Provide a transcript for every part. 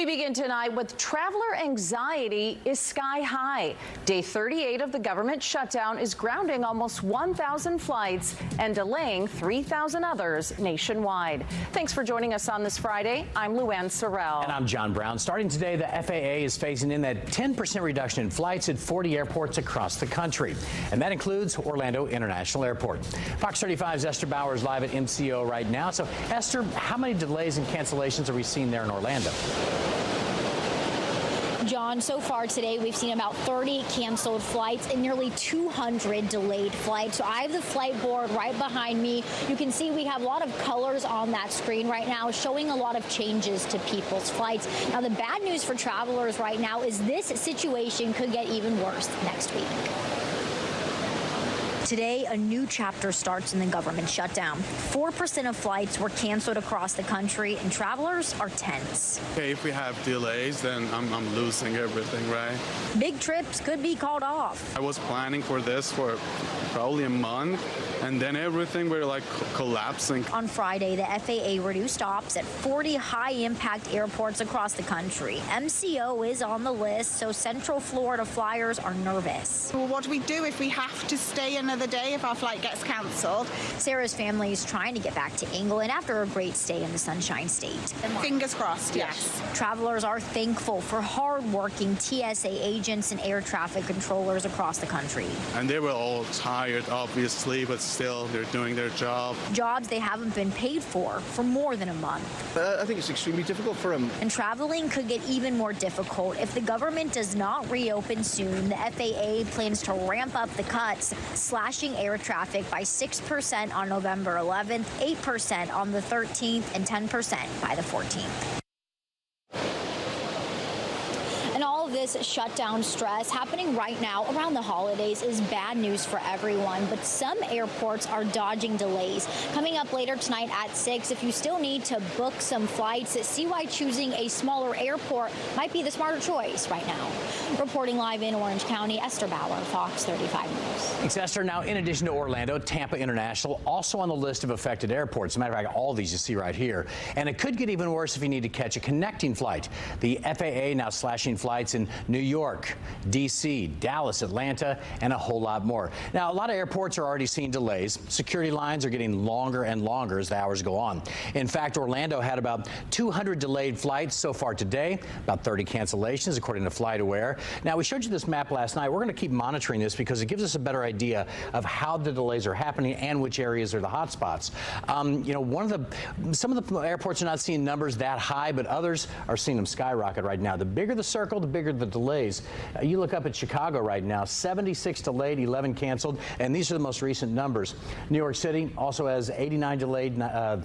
We begin tonight with traveler anxiety is sky high. Day 38 of the government shutdown is grounding almost 1,000 flights and delaying 3,000 others nationwide. Thanks for joining us on this Friday. I'm Luann Sorrell. And I'm John Brown. Starting today, the FAA is phasing in that 10% reduction in flights at 40 airports across the country. And that includes Orlando International Airport. Fox 35's Esther Bauer is live at MCSO right now. So, Esther, how many delays and cancellations are we seeing there in Orlando? John, so far today, we've seen about 30 canceled flights and nearly 200 delayed flights. So I have the flight board right behind me. You can see we have a lot of colors on that screen right now, showing a lot of changes to people's flights. Now, the bad news for travelers right now is this situation could get even worse next week. Today, a new chapter starts in the government shutdown. 4% of flights were canceled across the country, and travelers are tense. Okay, if we have delays, then I'm losing everything, right? Big trips could be called off. I was planning for this for probably a month, and then everything were like collapsing. On Friday, the FAA reduced stops at 40 high-impact airports across the country. MCSO is on the list, so Central Florida flyers are nervous. Well, what do we do if we have to stay another day if our flight gets cancelled? Sarah's family is trying to get back to England after a great stay in the Sunshine State. Fingers crossed, yes. Travelers are thankful for hard-working TSA agents and air traffic controllers across the country. And they were all tired, obviously, but still, they're doing their job. Jobs they haven't been paid for more than a month. I think it's extremely difficult for them. And traveling could get even more difficult if the government does not reopen soon. The FAA plans to ramp up the cuts, slashing air traffic by 6% on November 11th, 8% on the 13th, and 10% by the 14th. All of this shutdown stress happening right now around the holidays is bad news for everyone, but some airports are dodging delays. Coming up later tonight at 6, if you still need to book some flights, see why choosing a smaller airport might be the smarter choice right now. Reporting live in Orange County, Esther Bauer, Fox 35 News. Thanks, Esther. Now, in addition to Orlando, Tampa International also on the list of affected airports. As a matter of fact, all these you see right here. And it could get even worse if you need to catch a connecting flight. The FAA now slashing flights in New York, D.C., Dallas, Atlanta, and a whole lot more. Now, a lot of airports are already seeing delays. Security lines are getting longer and longer as the hours go on. In fact, Orlando had about 200 delayed flights so far today, about 30 cancellations, according to FlightAware. Now, we showed you this map last night. We're going to keep monitoring this because it gives us a better idea of how the delays are happening and which areas are the hot spots. You know, some of the airports are not seeing numbers that high, but others are seeing them skyrocket right now. The bigger the circle, the bigger the delays. You look up at Chicago right now, 76 delayed, 11 canceled, and these are the most recent numbers. New York City also has 89 delayed,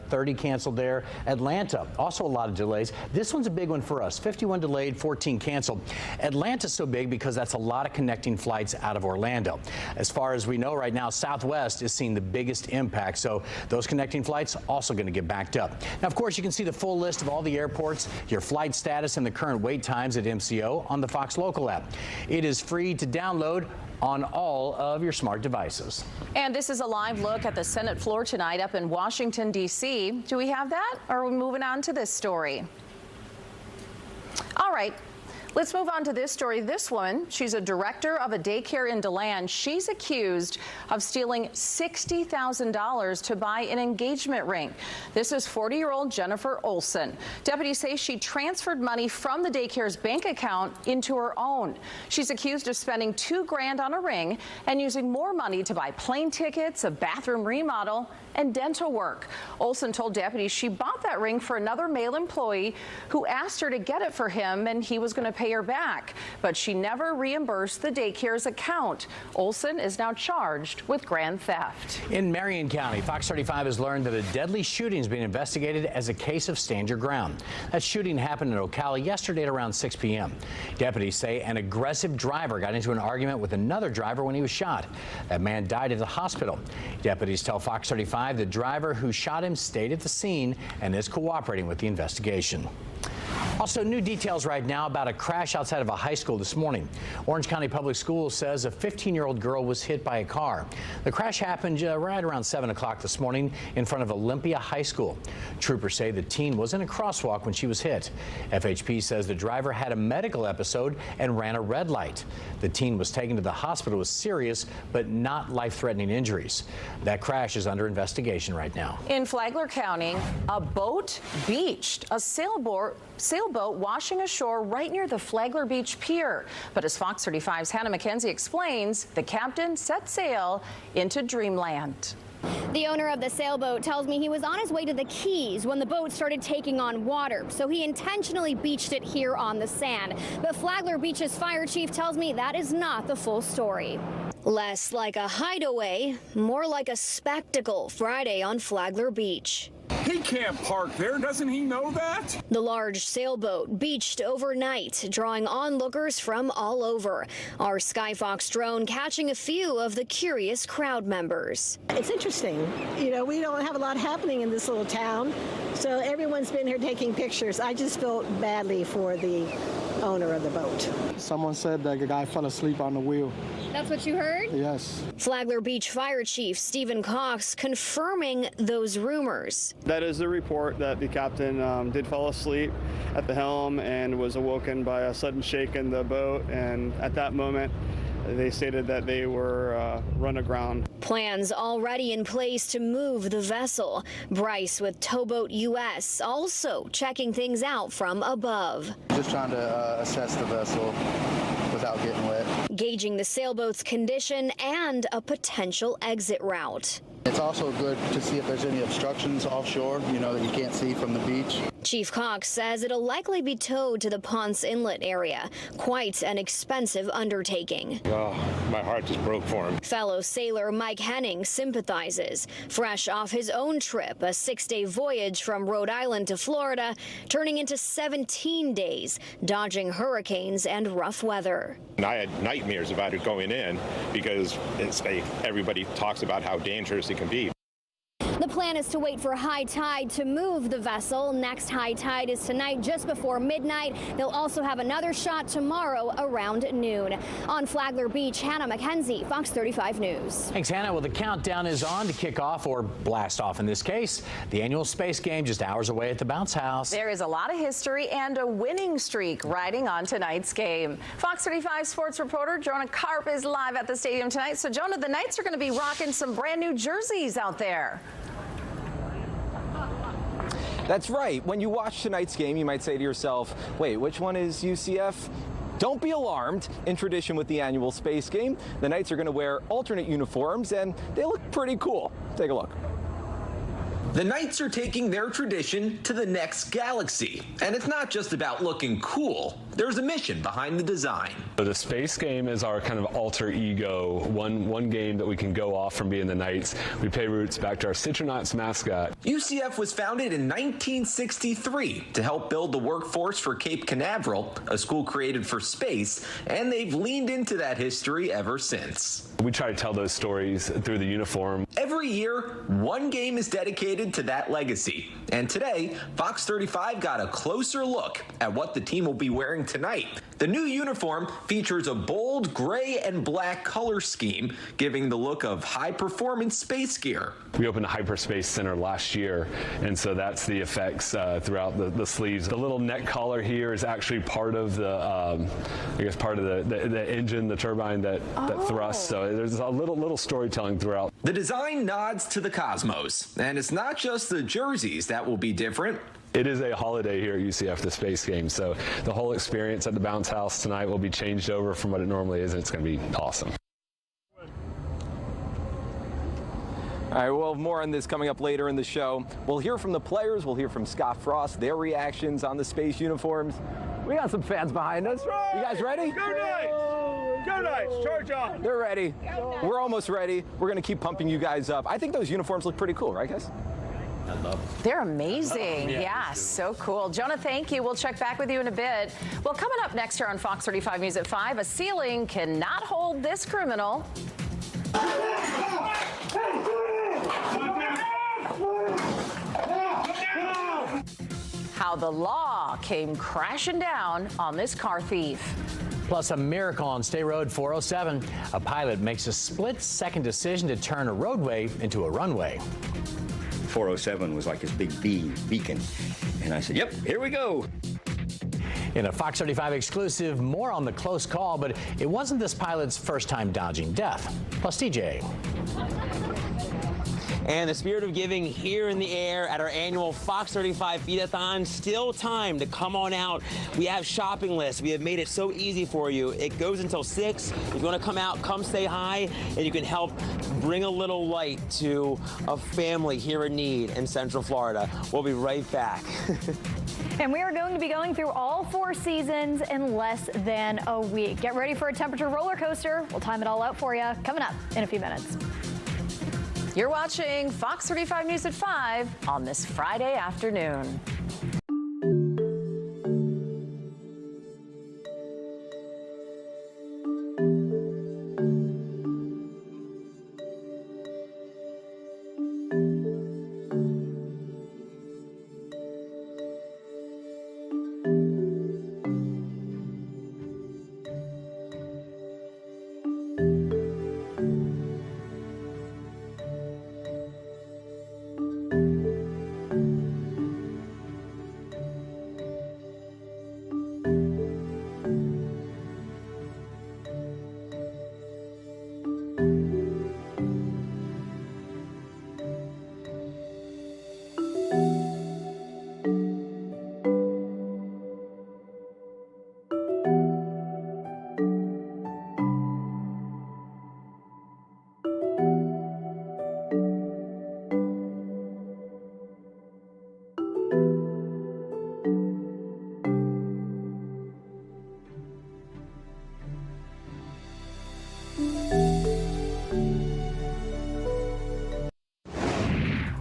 30 canceled there. Atlanta, also a lot of delays. This one's a big one for us, 51 delayed, 14 canceled. Atlanta's so big because that's a lot of connecting flights out of Orlando. As far as we know right now, Southwest is seeing the biggest impact, so those connecting flights also going to get backed up. Now, of course, you can see the full list of all the airports, your flight status, and the current wait times at MCSO on the Fox Local app. It is free to download on all of your smart devices. And this is a live look at the Senate floor tonight up in Washington, D.C. Do we have that? Or are we moving on to this story? All right. Let's move on to this story. This woman, she's a director of a daycare in DeLand. She's accused of stealing $60,000 to buy an engagement ring. This is 40-year-old Jennifer Olson. Deputies say she transferred money from the daycare's bank account into her own. She's accused of spending $2 grand on a ring and using more money to buy plane tickets, a bathroom remodel, and dental work. Olson told deputies she bought that ring for another male employee who asked her to get it for him, and he was going to pay her back, but she never reimbursed the daycare's account. Olson is now charged with grand theft. In Marion County, Fox 35 has learned that a deadly shooting is being investigated as a case of stand your ground. That shooting happened in Ocala yesterday at around 6 p.m. Deputies say an aggressive driver got into an argument with another driver when he was shot. That man died at the hospital. Deputies tell Fox 35 the driver who shot him stayed at the scene and is cooperating with the investigation. Also, new details right now about a crash outside of a high school this morning. Orange County Public Schools says a 15-year-old girl was hit by a car. The crash happened right around 7 o'clock this morning in front of Olympia High School. Troopers say the teen was in a crosswalk when she was hit. FHP says the driver had a medical episode and ran a red light. The teen was taken to the hospital with serious but not life-threatening injuries. That crash is under investigation right now. In Flagler County, a boat beached. A sailboat washing ashore right near the Flagler Beach Pier. But as Fox 35's Hannah McKenzie explains, the captain set sail into dreamland. The owner of the sailboat tells me he was on his way to the Keys when the boat started taking on water, so he intentionally beached it here on the sand. But Flagler Beach's fire chief tells me that is not the full story. Less like a hideaway, more like a spectacle Friday on Flagler Beach. He can't park there, doesn't he know that? The large sailboat beached overnight, drawing onlookers from all over. Our Skyfox drone catching a few of the curious crowd members. It's interesting. You know, we don't have a lot happening in this little town, so everyone's been here taking pictures. I just felt badly for the owner of the boat. Someone said that the guy fell asleep on the wheel. That's what you heard? Yes. Flagler Beach Fire Chief Stephen Cox confirming those rumors. That is the report that the captain did fall asleep at the helm and was awoken by a sudden shake in the boat, and at that moment they stated that they were run aground. Plans already in place to move the vessel. Bryce with Towboat US also checking things out from above. Just trying to assess the vessel without getting wet. Gauging the sailboat's condition and a potential exit route. It's also good to see if there's any obstructions offshore, you know, that you can't see from the beach. Chief Cox says it'll likely be towed to the Ponce Inlet area. Quite an expensive undertaking. Oh, my heart just broke for him. Fellow sailor Mike Henning sympathizes. Fresh off his own trip, a 6-day voyage from Rhode Island to Florida, turning into 17 days, dodging hurricanes and rough weather. I had nightmares about it going in because it's like everybody talks about how dangerous it can be. The plan is to wait for high tide to move the vessel. Next high tide is tonight just before midnight. They'll also have another shot tomorrow around noon. On Flagler Beach, Hannah McKenzie, Fox 35 News. Thanks, Hannah. Well, the countdown is on to kick off, or blast off in this case, the annual space game just hours away at the Bounce House. There is a lot of history and a winning streak riding on tonight's game. Fox 35 sports reporter Jonah Karp is live at the stadium tonight. So, Jonah, the Knights are going to be rocking some brand new jerseys out there. That's right. When you watch tonight's game, you might say to yourself, wait, which one is UCF? Don't be alarmed. In tradition with the annual space game, the Knights are going to wear alternate uniforms, and they look pretty cool. Take a look. The Knights are taking their tradition to the next galaxy. And it's not just about looking cool. There's a mission behind the design. The space game is our kind of alter ego, one game that we can go off from being the Knights. We pay roots back to our Citronauts mascot. UCF was founded in 1963 to help build the workforce for Cape Canaveral, a school created for space, and they've leaned into that history ever since. We try to tell those stories through the uniform. Every year, one game is dedicated to that legacy. And today, Fox 35 got a closer look at what the team will be wearing tonight. The new uniform features a bold gray and black color scheme, giving the look of high-performance space gear. We opened a hyperspace center last year, and so that's the effects throughout the sleeves. The little neck collar here is actually part of the, I guess, part of the engine, the turbine that thrusts. So there's a little storytelling throughout. The design nods to the cosmos, and it's not just the jerseys that will be different. It is a holiday here at UCF, the space game, so the whole experience at the Bounce House tonight will be changed over from what it normally is, and it's going to be awesome. All right, we'll have more on this coming up later in the show. We'll hear from the players. We'll hear from Scott Frost, their reactions on the space uniforms. We got some fans behind us. Right. You guys ready? Go Knights! Go Knights! Charge on! They're ready. We're almost ready. We're going to keep pumping you guys up. I think those uniforms look pretty cool, right, guys? I love them. They're amazing. Yeah, so cool. Jonah, thank you. We'll check back with you in a bit. Well, coming up next here on Fox 35 News at 5, a ceiling cannot hold this criminal. how the law came crashing down on this car thief. Plus, a miracle on State Road 407. A pilot makes a split-second decision to turn a roadway into a runway. 407 was like this big beacon. And I said, yep, here we go. In a Fox 35 exclusive, more on the close call, but it wasn't this pilot's first time dodging death. Plus, TJ. And the spirit of giving here in the air at our annual Fox 35 Feed-a-thon. Still time to come on out. We have shopping lists. We have made it so easy for you. It goes until 6. If you want to come out, come say hi, and you can help bring a little light to a family here in need in Central Florida. We'll be right back. And we are going to be going through all 4 seasons in less than a week. Get ready for a temperature roller coaster. We'll time it all out for you coming up in a few minutes. You're watching Fox 35 News at 5 on this Friday afternoon.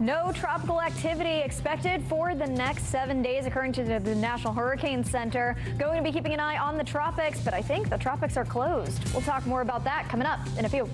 No tropical activity expected for the next 7 days, according to the National Hurricane Center. Going to be keeping an eye on the tropics, but I think the tropics are closed. We'll talk more about that coming up in a few.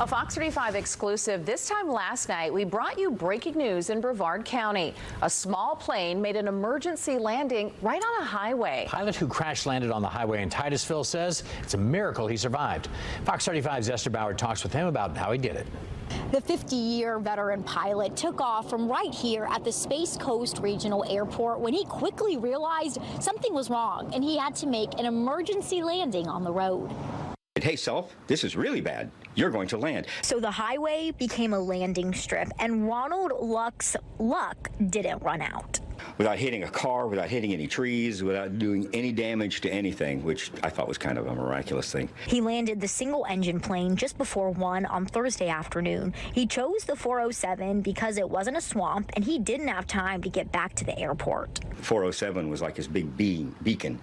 A Fox 35 exclusive. This time last night, we brought you breaking news in Brevard County. A small plane made an emergency landing right on a highway. Pilot who crash landed on the highway in Titusville says it's a miracle he survived. Fox 35's Esther Bauer talks with him about how he did it. The 50-year veteran pilot took off from right here at the Space Coast Regional Airport when he quickly realized something was wrong and he had to make an emergency landing on the road. Hey, self, this is really bad. You're going to land. So the highway became a landing strip, and Ronald Luck's luck didn't run out. Without hitting a car, without hitting any trees, without doing any damage to anything, which I thought was kind of a miraculous thing. He landed the single-engine plane just before 1 on Thursday afternoon. He chose the 407 because it wasn't a swamp, and he didn't have time to get back to the airport. 407 was like his big beacon.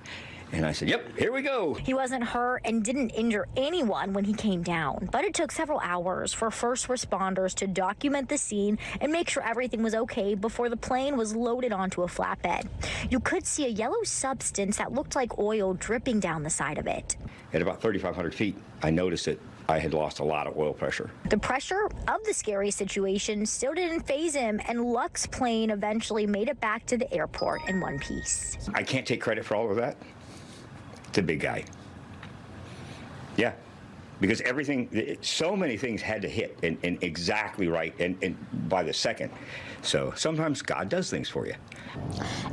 And I said, yep, here we go. He wasn't hurt and didn't injure anyone when he came down, but it took several hours for first responders to document the scene and make sure everything was okay before the plane was loaded onto a flatbed. You could see a yellow substance that looked like oil dripping down the side of it. At about 3,500 feet, I noticed that I had lost a lot of oil pressure. The pressure of the scary situation still didn't faze him, and Luck's plane eventually made it back to the airport in one piece. I can't take credit for all of that. The big guy. Yeah, because everything, so many things had to hit and exactly right and by the second. So sometimes God does things for you.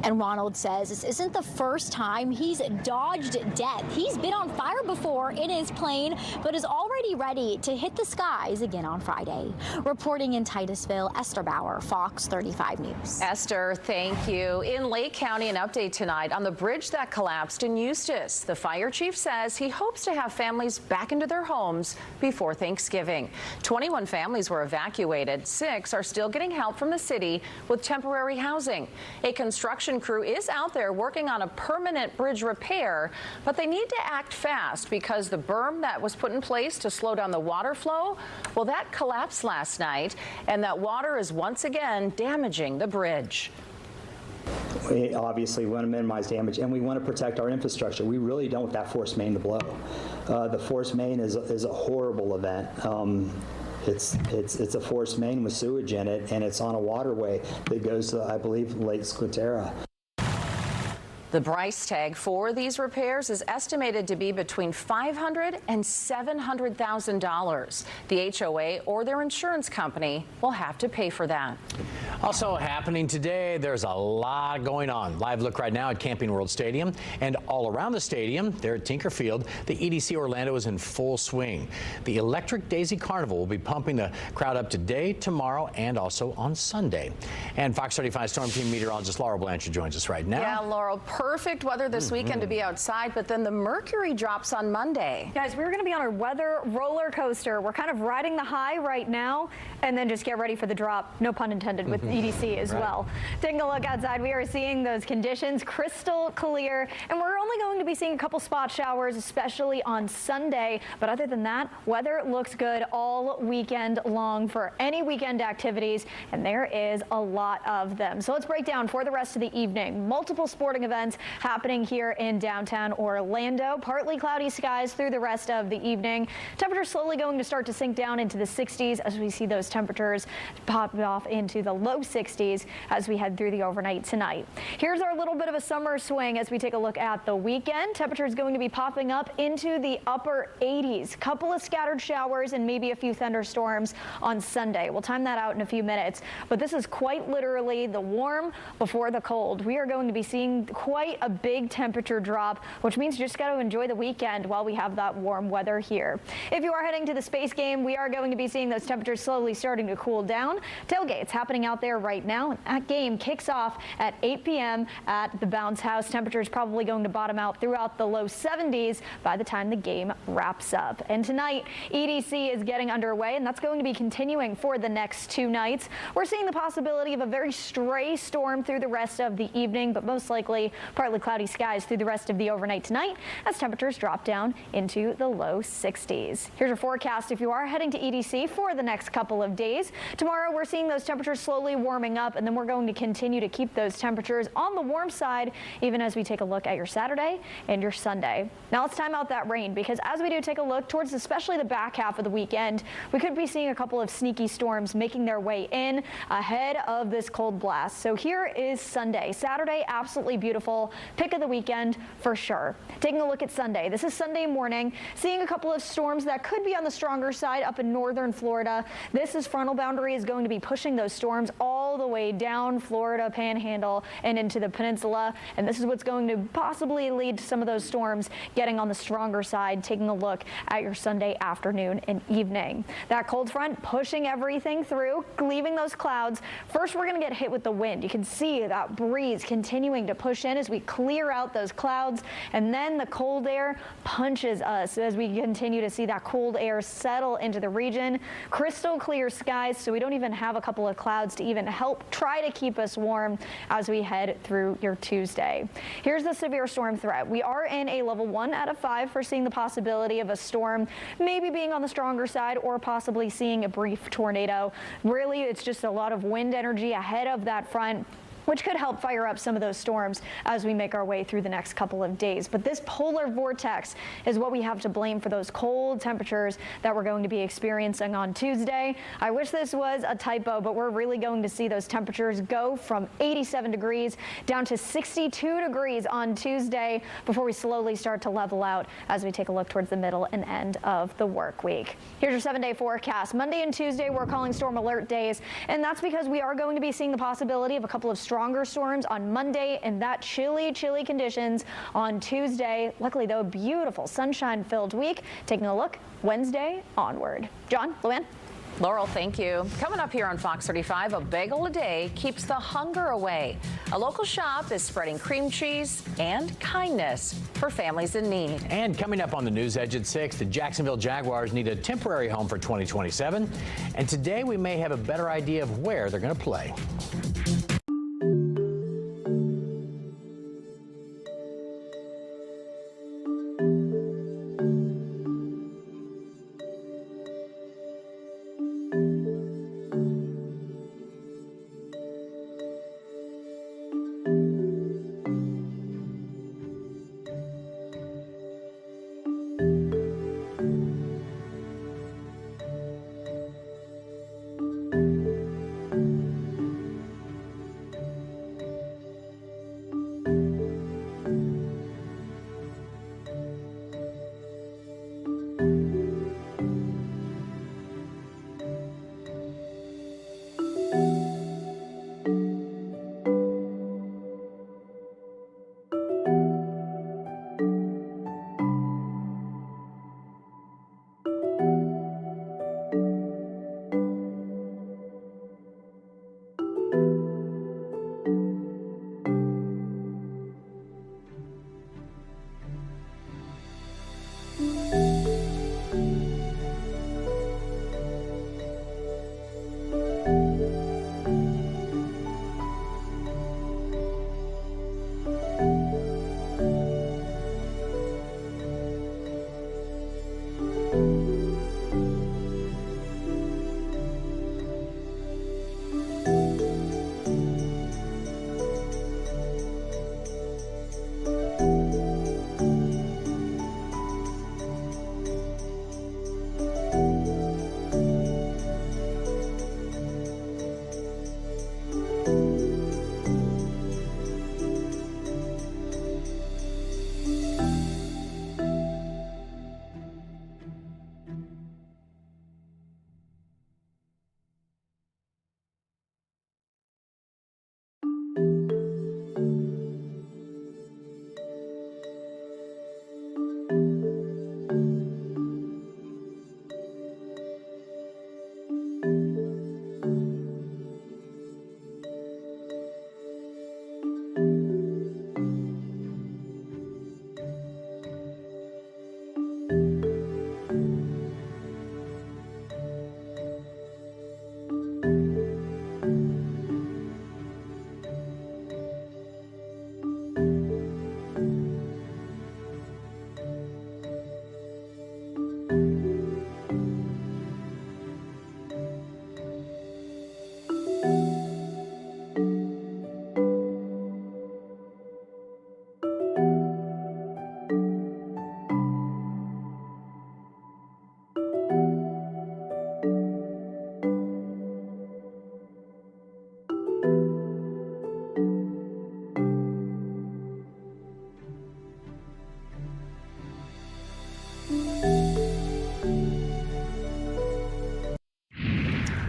And Ronald says this isn't the first time he's dodged death. He's been on fire before in his plane, but is already ready to hit the skies again on Friday. Reporting in Titusville, Esther Bauer, Fox 35 News. Esther, thank you. In Lake County, an update tonight on the bridge that collapsed in Eustis. The fire chief says he hopes to have families back into their homes before Thanksgiving. 21 families were evacuated. 6 are still getting help from the city with temporary housing. A construction crew is out there working on a permanent bridge repair, but they need to act fast because the berm that was put in place to slow down the water flow, well, that collapsed last night, and that water is once again damaging the bridge. We obviously want to minimize damage, and we want to protect our infrastructure. We really don't want that force main to blow. The force main is a horrible event. It's a force main with sewage in it, and it's on a waterway that goes to, I believe, Lake Squatera. The price tag for these repairs is estimated to be between $500,000 and $700,000. The HOA or their insurance company will have to pay for that. Also happening today, there's a lot going on. Live look right now at Camping World Stadium, and all around the stadium, there at Tinker Field, the EDC Orlando is in full swing. The Electric Daisy Carnival will be pumping the crowd up today, tomorrow, and also on Sunday. And Fox 35 Storm Team meteorologist Laurel Blanchard joins us right now. Yeah, Laurel, perfect weather this weekend to be outside, but then the mercury drops on Monday. Guys, we're going to be on a weather roller coaster. We're kind of riding the high right now, and then just get ready for the drop, no pun intended, with EDC as well. Taking a look outside, we are seeing those conditions crystal clear, and we're only going to be seeing a couple spot showers, especially on Sunday. But other than that, weather looks good all weekend long for any weekend activities, and there is a lot of them. So let's break down for the rest of the evening. Multiple sporting events happening here in downtown Orlando. Partly cloudy skies through the rest of the evening. Temperatures slowly going to start to sink down into the 60s as we see those temperatures pop off into the low 60s as we head through the overnight tonight. Here's our little bit of a summer swing as we take a look at the weekend. Temperatures going to be popping up into the upper 80s. Couple of scattered showers and maybe a few thunderstorms on Sunday. We'll time that out in a few minutes, but this is quite literally the warm before the cold. We are going to be seeing quite a big temperature drop, which means you just got to enjoy the weekend while we have that warm weather here. If you are heading to the Space Game, we are going to be seeing those temperatures slowly starting to cool down. Tailgates happening out there right now, and that game kicks off at 8 p.m. at the Bounce House. Temperatures probably going to bottom out throughout the low 70s by the time the game wraps up. And tonight, EDC is getting underway, and that's going to be continuing for the next 2 nights. We're seeing the possibility of a very stray storm through the rest of the evening, but most likely partly cloudy skies through the rest of the overnight tonight as temperatures drop down into the low 60s. Here's your forecast if you are heading to EDC for the next couple of days. Tomorrow, we're seeing those temperatures slowly warming up, and then we're going to continue to keep those temperatures on the warm side even as we take a look at your Saturday and your Sunday. Now let's time out that rain, because as we do take a look towards especially the back half of the weekend, we could be seeing a couple of sneaky storms making their way in ahead of this cold blast. So here is Sunday. Saturday, absolutely beautiful. beautiful pick of the weekend for sure. Taking a look at Sunday. This is Sunday morning, seeing a couple of storms that could be on the stronger side up in northern Florida. This frontal boundary is going to be pushing those storms all the way down Florida Panhandle and into the peninsula. And this is what's going to possibly lead to some of those storms getting on the stronger side. Taking a look at your Sunday afternoon and evening. That cold front pushing everything through, leaving those clouds. First, we're going to get hit with the wind. You can see that breeze continuing to push in as we clear out those clouds, and then the cold air punches us as we continue to see that cold air settle into the region. Crystal clear skies, so we don't even have a couple of clouds to even help try to keep us warm as we head through your Tuesday. Here's the severe storm threat. We are in a level 1 out of 5 for seeing the possibility of a storm maybe being on the stronger side or possibly seeing a brief tornado. Really, it's just a lot of wind energy ahead of that front, which could help fire up some of those storms as we make our way through the next couple of days. But this polar vortex is what we have to blame for those cold temperatures that we're going to be experiencing on Tuesday. I wish this was a typo, but we're really going to see those temperatures go from 87 degrees down to 62 degrees on Tuesday before we slowly start to level out as we take a look towards the middle and end of the work week. Here's your 7-day forecast. Monday and Tuesday, we're calling storm alert days, and that's because we are going to be seeing the possibility of a couple of stronger storms on Monday and that chilly conditions on Tuesday. Luckily, though, beautiful sunshine-filled week. Taking a look Wednesday onward. John, Luann. Laurel, thank you. Coming up here on Fox 35, a bagel a day keeps the hunger away. A local shop is spreading cream cheese and kindness for families in need. And coming up on the News Edge at 6, the Jacksonville Jaguars need a temporary home for 2027. And today we may have a better idea of where they're going to play.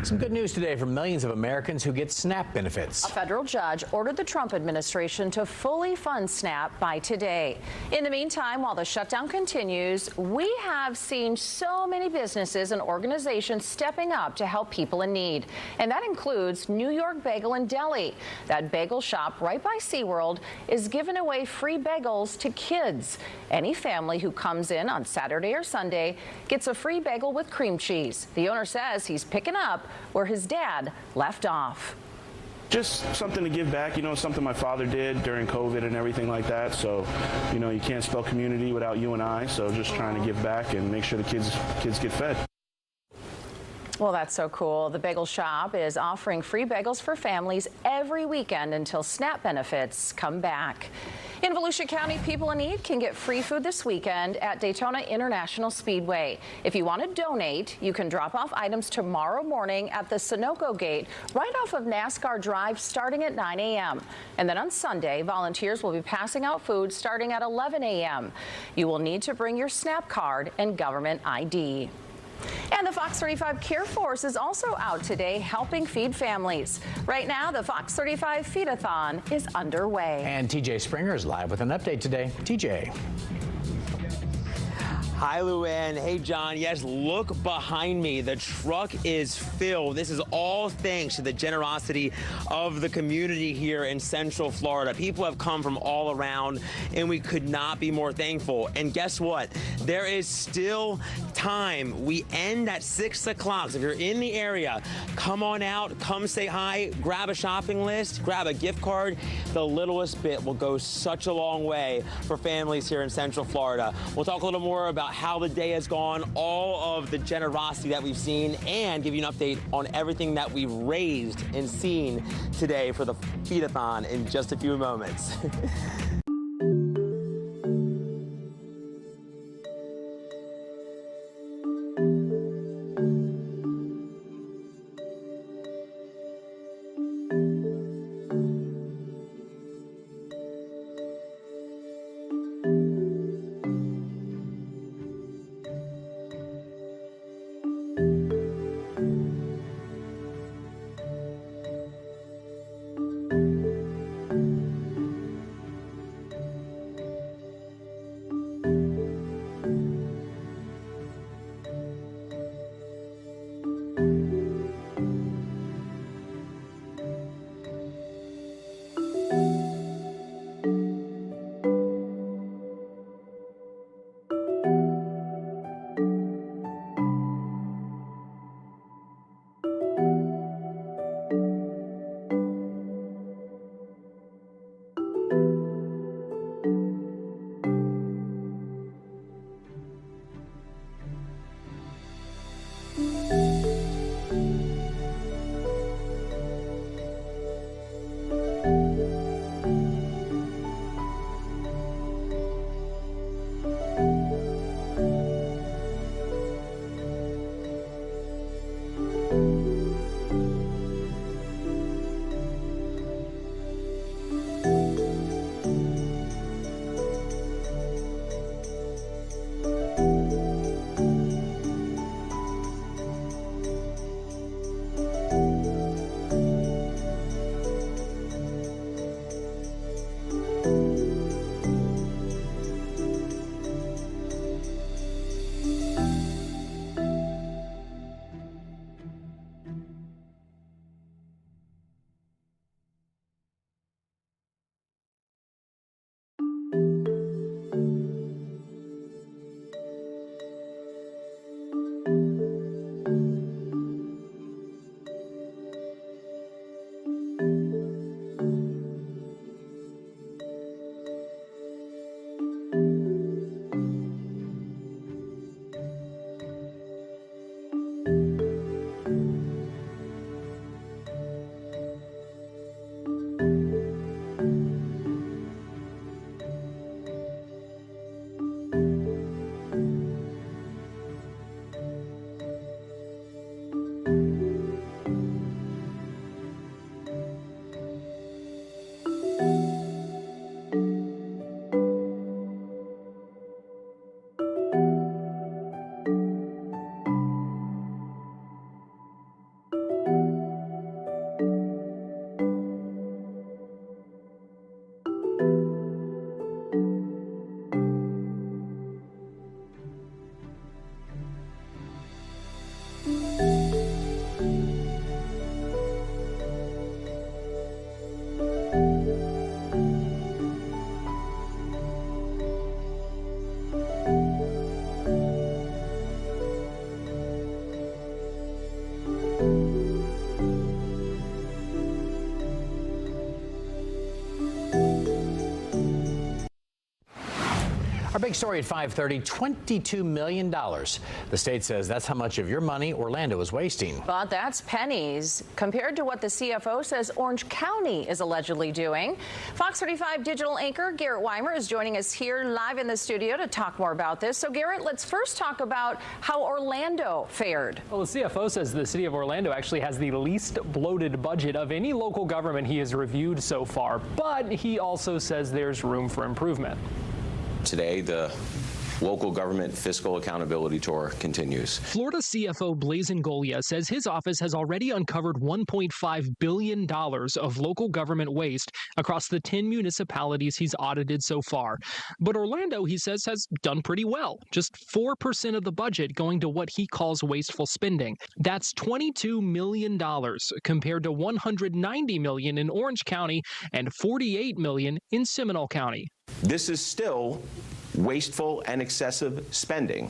Some good news today for millions of Americans who get SNAP benefits. A federal judge ordered the Trump administration to fully fund SNAP by today. In the meantime, while the shutdown continues, we have seen so many businesses and organizations stepping up to help people in need. And that includes New York Bagel and Deli. That bagel shop right by SeaWorld is giving away free bagels to kids. Any family who comes in on Saturday or Sunday gets a free bagel with cream cheese. The owner says he's picking up where his dad left off. Just something to give back, something my father did during COVID and everything like that. So, you can't spell community without you and I. So just trying to give back and make sure the kids get fed. Well, that's so cool. The bagel shop is offering free bagels for families every weekend until SNAP benefits come back. In Volusia County, people in need can get free food this weekend at Daytona International Speedway. If you want to donate, you can drop off items tomorrow morning at the Sunoco Gate right off of NASCAR Drive starting at 9 a.m. And then on Sunday, volunteers will be passing out food starting at 11 a.m. You will need to bring your SNAP card and government ID. And the Fox 35 Care Force is also out today helping feed families. Right now, the Fox 35 Feed-a-thon is underway. And TJ Springer is live with an update today. TJ. Hi, Luann. Hey, John. Yes, look behind me. The truck is filled. This is all thanks to the generosity of the community here in Central Florida. People have come from all around, and we could not be more thankful. And guess what? There is still time. We end at 6 o'clock. So if you're in the area, come on out, come say hi, grab a shopping list, grab a gift card. The littlest bit will go such a long way for families here in Central Florida. We'll talk a little more about how the day has gone, all of the generosity that we've seen, and give you an update on everything that we've raised and seen today for the Feed-a-thon in just a few moments. big story at 5:30, $22 million. The state says that's how much of your money Orlando is wasting. But that's pennies compared to what the CFO says Orange County is allegedly doing. Fox 35 digital anchor Garrett Weimer is joining us here live in the studio to talk more about this. So Garrett, let's first talk about how Orlando fared. Well, the CFO says the city of Orlando actually has the least bloated budget of any local government he has reviewed so far, but he also says there's room for improvement. Today, the local government fiscal accountability tour continues. Florida CFO Blaise Ngolia says his office has already uncovered $1.5 billion of local government waste across the 10 municipalities he's audited so far. But Orlando, he says, has done pretty well. Just 4% of the budget going to what he calls wasteful spending. That's $22 million compared to $190 million in Orange County and $48 million in Seminole County. This is still wasteful and excessive spending.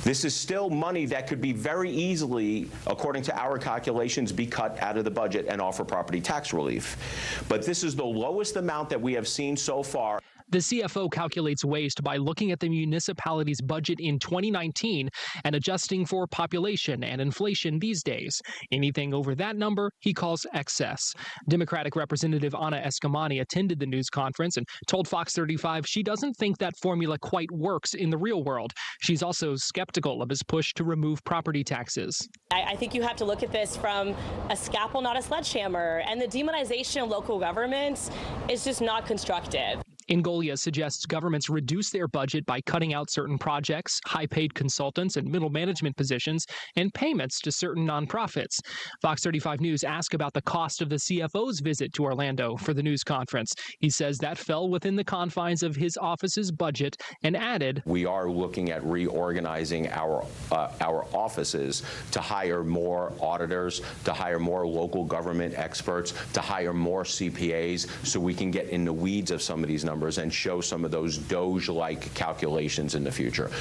This is still money that could be very easily, according to our calculations, be cut out of the budget and offer property tax relief. But this is the lowest amount that we have seen so far. The CFO calculates waste by looking at the municipality's budget in 2019 and adjusting for population and inflation these days. Anything over that number, he calls excess. Democratic Representative Anna Escamani attended the news conference and told Fox 35 she doesn't think that formula quite works in the real world. She's also skeptical of his push to remove property taxes. I think you have to look at this from a scalpel, not a sledgehammer, and the demonization of local government is just not constructive. Ngolia suggests governments reduce their budget by cutting out certain projects, high-paid consultants and middle management positions, and payments to certain nonprofits. Fox 35 News asked about the cost of the CFO's visit to Orlando for the news conference. He says that fell within the confines of his office's budget and added, "We are looking at reorganizing our offices to hire more auditors, to hire more local government experts, to hire more CPAs so we can get in the weeds of some of these numbers and show some of those Doge-like calculations in the future."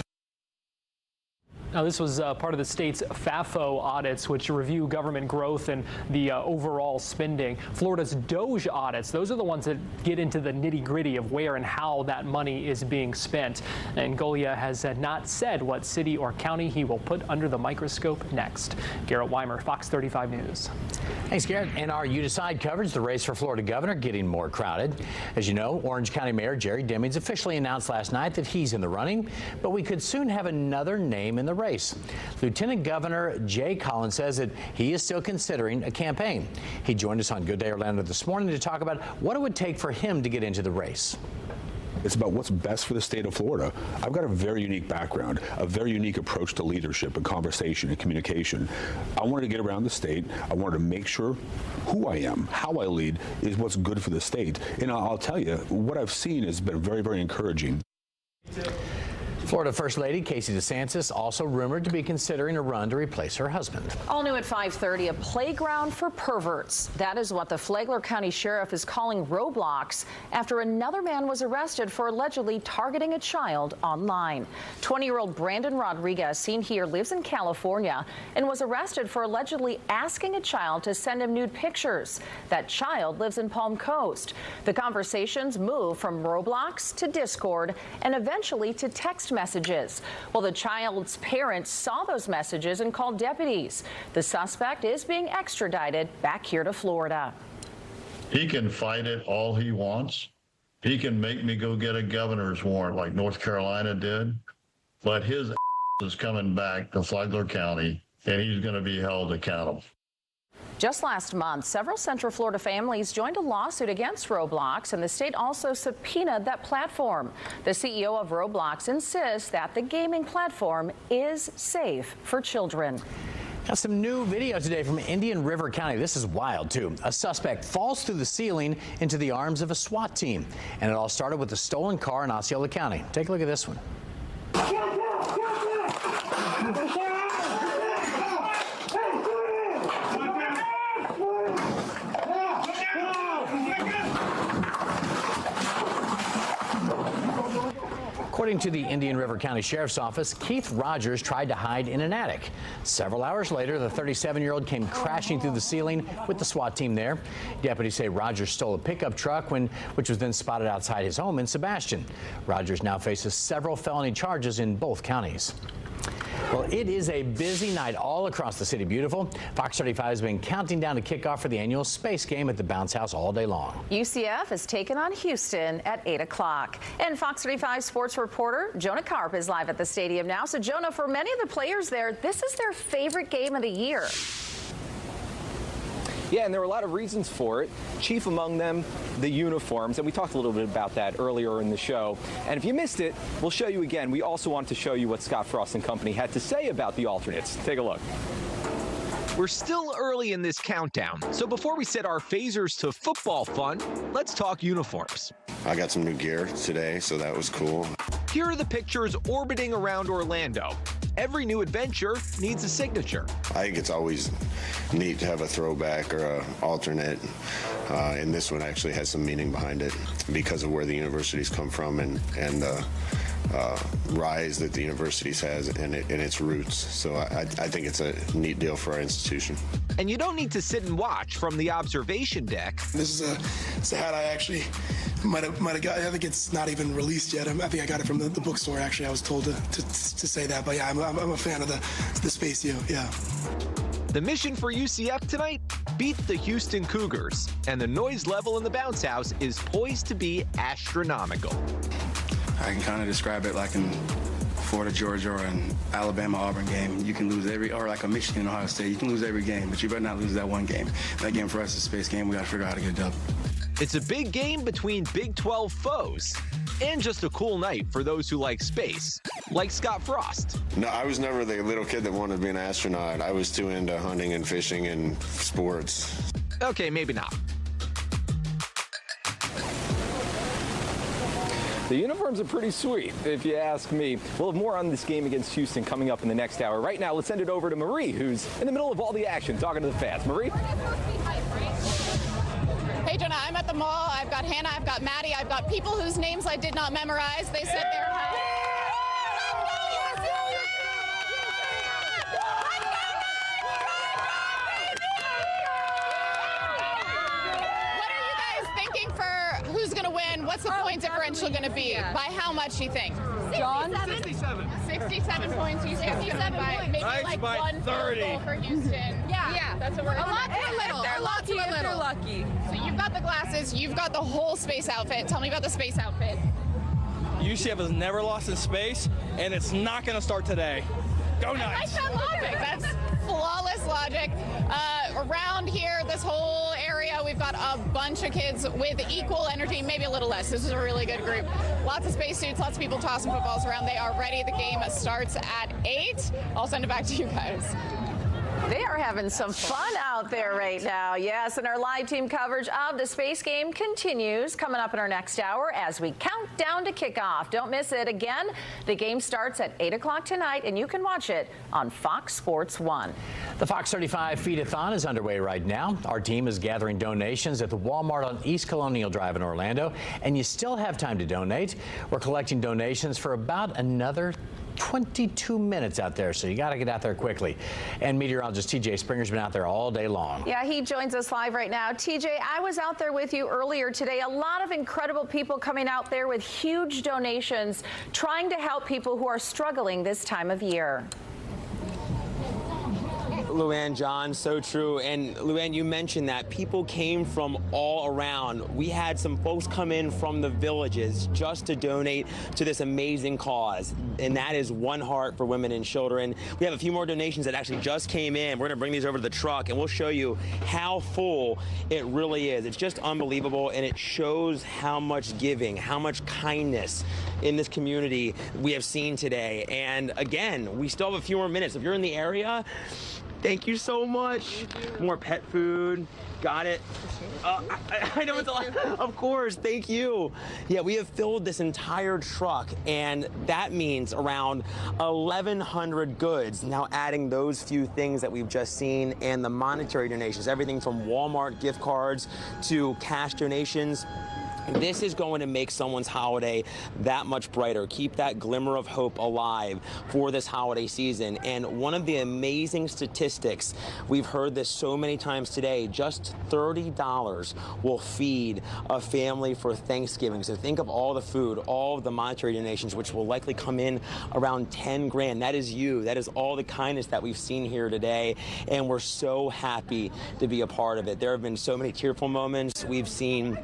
Now, this was part of the state's FAFO audits, which review government growth and the overall spending. Florida's Doge audits, those are the ones that get into the nitty-gritty of where and how that money is being spent. And Ngolia has not said what city or county he will put under the microscope next. Garrett Weimer, Fox 35 News. Thanks, Garrett. And our You Decide coverage, the race for Florida governor getting more crowded. As you know, Orange County Mayor Jerry Demings officially announced last night that he's in the running, but we could soon have another name in the race. Lieutenant Governor Jay Collins says that he is still considering a campaign. He joined us on Good Day Orlando this morning to talk about what it would take for him to get into the race. It's about what's best for the state of Florida. I've got a very unique background, a very unique approach to leadership and conversation and communication. I wanted to get around the state. I wanted to make sure who I am, how I lead is what's good for the state. And I'll tell you, what I've seen has been very, very encouraging. Florida First Lady Casey DeSantis also rumored to be considering a run to replace her husband. All new at 5:30, a playground for perverts. That is what the Flagler County Sheriff is calling Roblox after another man was arrested for allegedly targeting a child online. 20-year-old Brandon Rodriguez, seen here, lives in California and was arrested for allegedly asking a child to send him nude pictures. That child lives in Palm Coast. The conversations moved from Roblox to Discord and eventually to text messages. Well, the child's parents saw those messages and called deputies. The suspect is being extradited back here to Florida. He can fight it all he wants. He can make me go get a governor's warrant like North Carolina did, but his is coming back to Flagler County and he's going to be held accountable. Just last month, several Central Florida families joined a lawsuit against Roblox, and the state also subpoenaed that platform. The CEO of Roblox insists that the gaming platform is safe for children. Now, some new video today from Indian River County. This is wild, too. A suspect falls through the ceiling into the arms of a SWAT team. And it all started with a stolen car in Osceola County. Take a look at this one. According to the Indian River County Sheriff's Office, Keith Rogers tried to hide in an attic. Several hours later, the 37-year-old came crashing through the ceiling with the SWAT team there. Deputies say Rogers stole a pickup truck, which was then spotted outside his home in Sebastian. Rogers now faces several felony charges in both counties. Well, it is a busy night all across the city. Beautiful. Fox 35 has been counting down to kickoff for the annual space game at the Bounce House all day long. UCF is taking on Houston at 8 o'clock. And Fox 35 sports reporter Jonah Karp is live at the stadium now. So, Jonah, for many of the players there, this is their favorite game of the year. Yeah, and there were a lot of reasons for it. Chief among them, the uniforms, and we talked a little bit about that earlier in the show. And if you missed it, we'll show you again. We also want to show you what Scott Frost and company had to say about the alternates. Take a look. We're still early in this countdown, so before we set our phasers to football fun, let's talk uniforms. I got some new gear today, so that was cool. Here are the pictures orbiting around Orlando. Every new adventure needs a signature. I think it's always neat to have a throwback or an alternate, and this one actually has some meaning behind it because of where the universities come from and the rise that the universities has and its roots. So I think it's a neat deal for our institution. And you don't need to sit and watch from the observation deck. This is a hat I actually might have got. I think it's not even released yet. I think I got it from the bookstore. Actually, I was told to say that. But yeah, I'm a fan of the Space U. Yeah. The mission for UCF tonight: beat the Houston Cougars, and the noise level in the Bounce House is poised to be astronomical. I can kind of describe it like in Florida, Georgia, or an Alabama, Auburn game. You can lose or like a Michigan, Ohio State. You can lose every game, but you better not lose that one game. That game for us is a space game. We got to figure out how to get it done. It's a big game between Big 12 foes, and just a cool night for those who like space, like Scott Frost. No, I was never the little kid that wanted to be an astronaut. I was too into hunting and fishing and sports. Okay, maybe not. The uniforms are pretty sweet, if you ask me. We'll have more on this game against Houston coming up in the next hour. Right now, let's send it over to Marie, who's in the middle of all the action, talking to the fans. Marie? Hey, Jonah, I'm at the mall. I've got Hannah, I've got Maddie, I've got people whose names I did not memorize. They said they're who's going to win? What's the point differential going to be? Yeah. By how much do you think? John? 67 points. You think 67 by maybe like by one 30 goal for Houston. Yeah. That's what we're going to do. A lot to a little. A lot to a little. They're lucky. So you've got the glasses. You've got the whole space outfit. Tell me about the space outfit. UCF has never lost in space, and it's not going to start today. Go Knights. I like that logic. That's flawless logic. Around here, this whole area, we've got a bunch of kids with equal energy, maybe a little less. This is a really good group. Lots of spacesuits, lots of people tossing footballs around. They are ready. The game starts at 8. I'll send it back to you guys. They are having some fun out there right now. Yes, and our live team coverage of the space game continues coming up in our next hour as we count down to kickoff. Don't miss it. Again, the game starts at 8 o'clock tonight, and you can watch it on Fox Sports 1. The Fox 35 Feed-a-thon is underway right now. Our team is gathering donations at the Walmart on East Colonial Drive in Orlando, and you still have time to donate. We're collecting donations for about another 22 minutes out there, so you got to get out there quickly. And meteorologist TJ Springer's been out there all day long. Yeah, he joins us live right now. TJ, I was out there with you earlier today. A lot of incredible people coming out there with huge donations, trying to help people who are struggling this time of year. Luann, John, so true. And Luann, you mentioned that people came from all around. We had some folks come in from the villages just to donate to this amazing cause, and that is One Heart for Women and Children. We have a few more donations that actually just came in. We're going to bring these over to the truck, and we'll show you how full it really is. It's just unbelievable, and it shows how much giving, how much kindness in this community we have seen today. And again, we still have a few more minutes. If you're in the area, thank you so much. More pet food. Got it. I know it's a lot. Of course. Thank you. Yeah, we have filled this entire truck, and that means around 1,100 goods. Now adding those few things that we've just seen and the monetary donations, everything from Walmart gift cards to cash donations. This is going to make someone's holiday that much brighter. Keep that glimmer of hope alive for this holiday season. And one of the amazing statistics, we've heard this so many times today, just $30 will feed a family for Thanksgiving. So think of all the food, all of the monetary donations, which will likely come in around 10 grand. That is you. That is all the kindness that we've seen here today. And we're so happy to be a part of it. There have been so many tearful moments. We've seen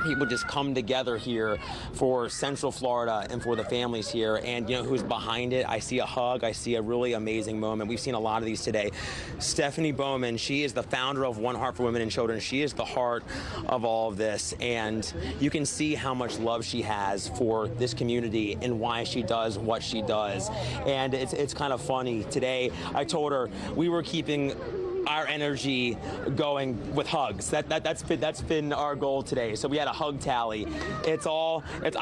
people just come together here for Central Florida and for the families here. And you know who's behind it? I see a hug. I see a really amazing moment. We've seen a lot of these today. Stephanie Bowman, she is the founder of One Heart for Women and Children. She is the heart of all of this. And you can see how much love she has for this community and why she does what she does. And it's kind of funny. Today, I told her we were keeping our energy going with hugs. That's been our goal today. So we had a hug tally. I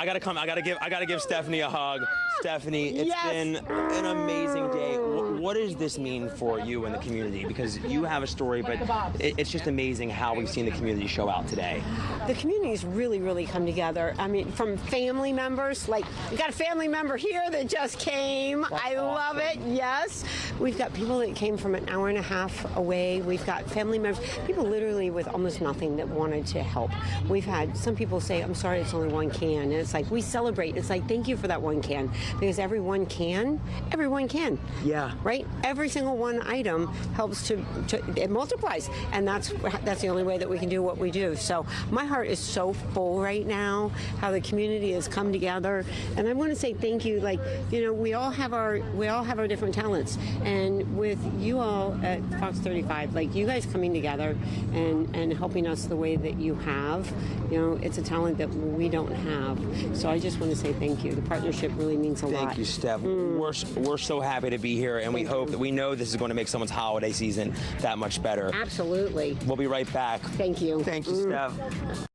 gotta give Stephanie a hug. Stephanie, it's been an amazing day. What does this mean for you and the community? Because you have a story, but it's just amazing how we've seen the community show out today. The community's really come together. I mean, from family members, like we got a family member here that just came. I love it. Yes. We've got people that came from an hour and a half away. We've got family members, people literally with almost nothing that wanted to help. We've had some people say, I'm sorry, it's only one can. And it's like, we celebrate. It's like, thank you for that one can. Because everyone can. Yeah. Right? Every single one item helps it multiplies. And that's the only way that we can do what we do. So my heart is so full right now, how the community has come together. And I want to say thank you. Like, you know, we all have our different talents. And with you all at Fox 35, like you guys coming together and helping us the way that you have, you know, it's a talent that we don't have. So I just want to say thank you. The partnership really means a lot. Thank you, Steph. We're so happy to be here, and we hope that we know this is going to make someone's holiday season that much better. Absolutely. We'll be right back. Thank you. Thank you, Steph.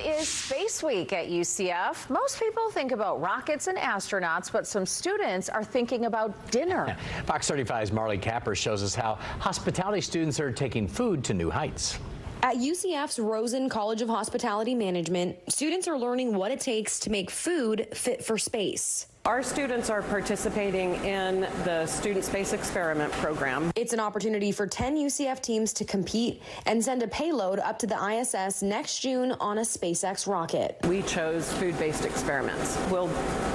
is Space Week at UCF. Most people think about rockets and astronauts, but some students are thinking about dinner. Fox 35's Marley Capper shows us how hospitality students are taking food to new heights. At UCF's Rosen College of Hospitality Management, students are learning what it takes to make food fit for space. Our students are participating in the Student Space Experiment program. It's an opportunity for 10 UCF teams to compete and send a payload up to the ISS next June on a SpaceX rocket. We chose food-based experiments. We'll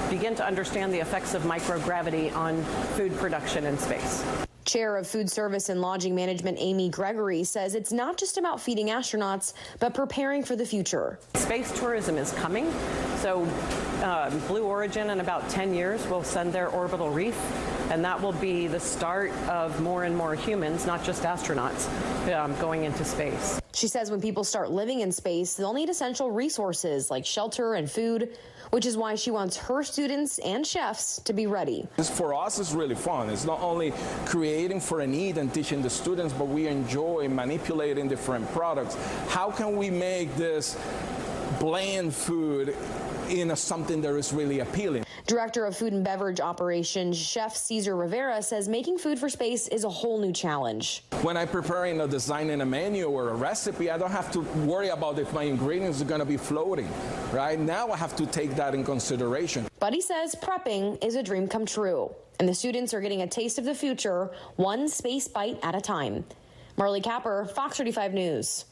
begin to understand the effects of microgravity on food production in space. Chair of Food Service and Lodging Management Amy Gregory says it's not just about feeding astronauts, but preparing for the future. Space tourism is coming, so Blue Origin in about 10 years will send their orbital reef, and that will be the start of more and more humans, not just astronauts, going into space. She says when people start living in space, they'll need essential resources like shelter and food, which is why she wants her students and chefs to be ready. For us, it's really fun. It's not only creating for a need and teaching the students, but we enjoy manipulating different products. How can we make this bland food into something that is really appealing? Director of Food and Beverage Operations, Chef Cesar Rivera, says making food for space is a whole new challenge. When I'm preparing or designing a menu or a recipe, I don't have to worry about if my ingredients are going to be floating. Right now, I have to take that in consideration. But he says prepping is a dream come true, and the students are getting a taste of the future, one space bite at a time. Marley Capper, Fox 35 News.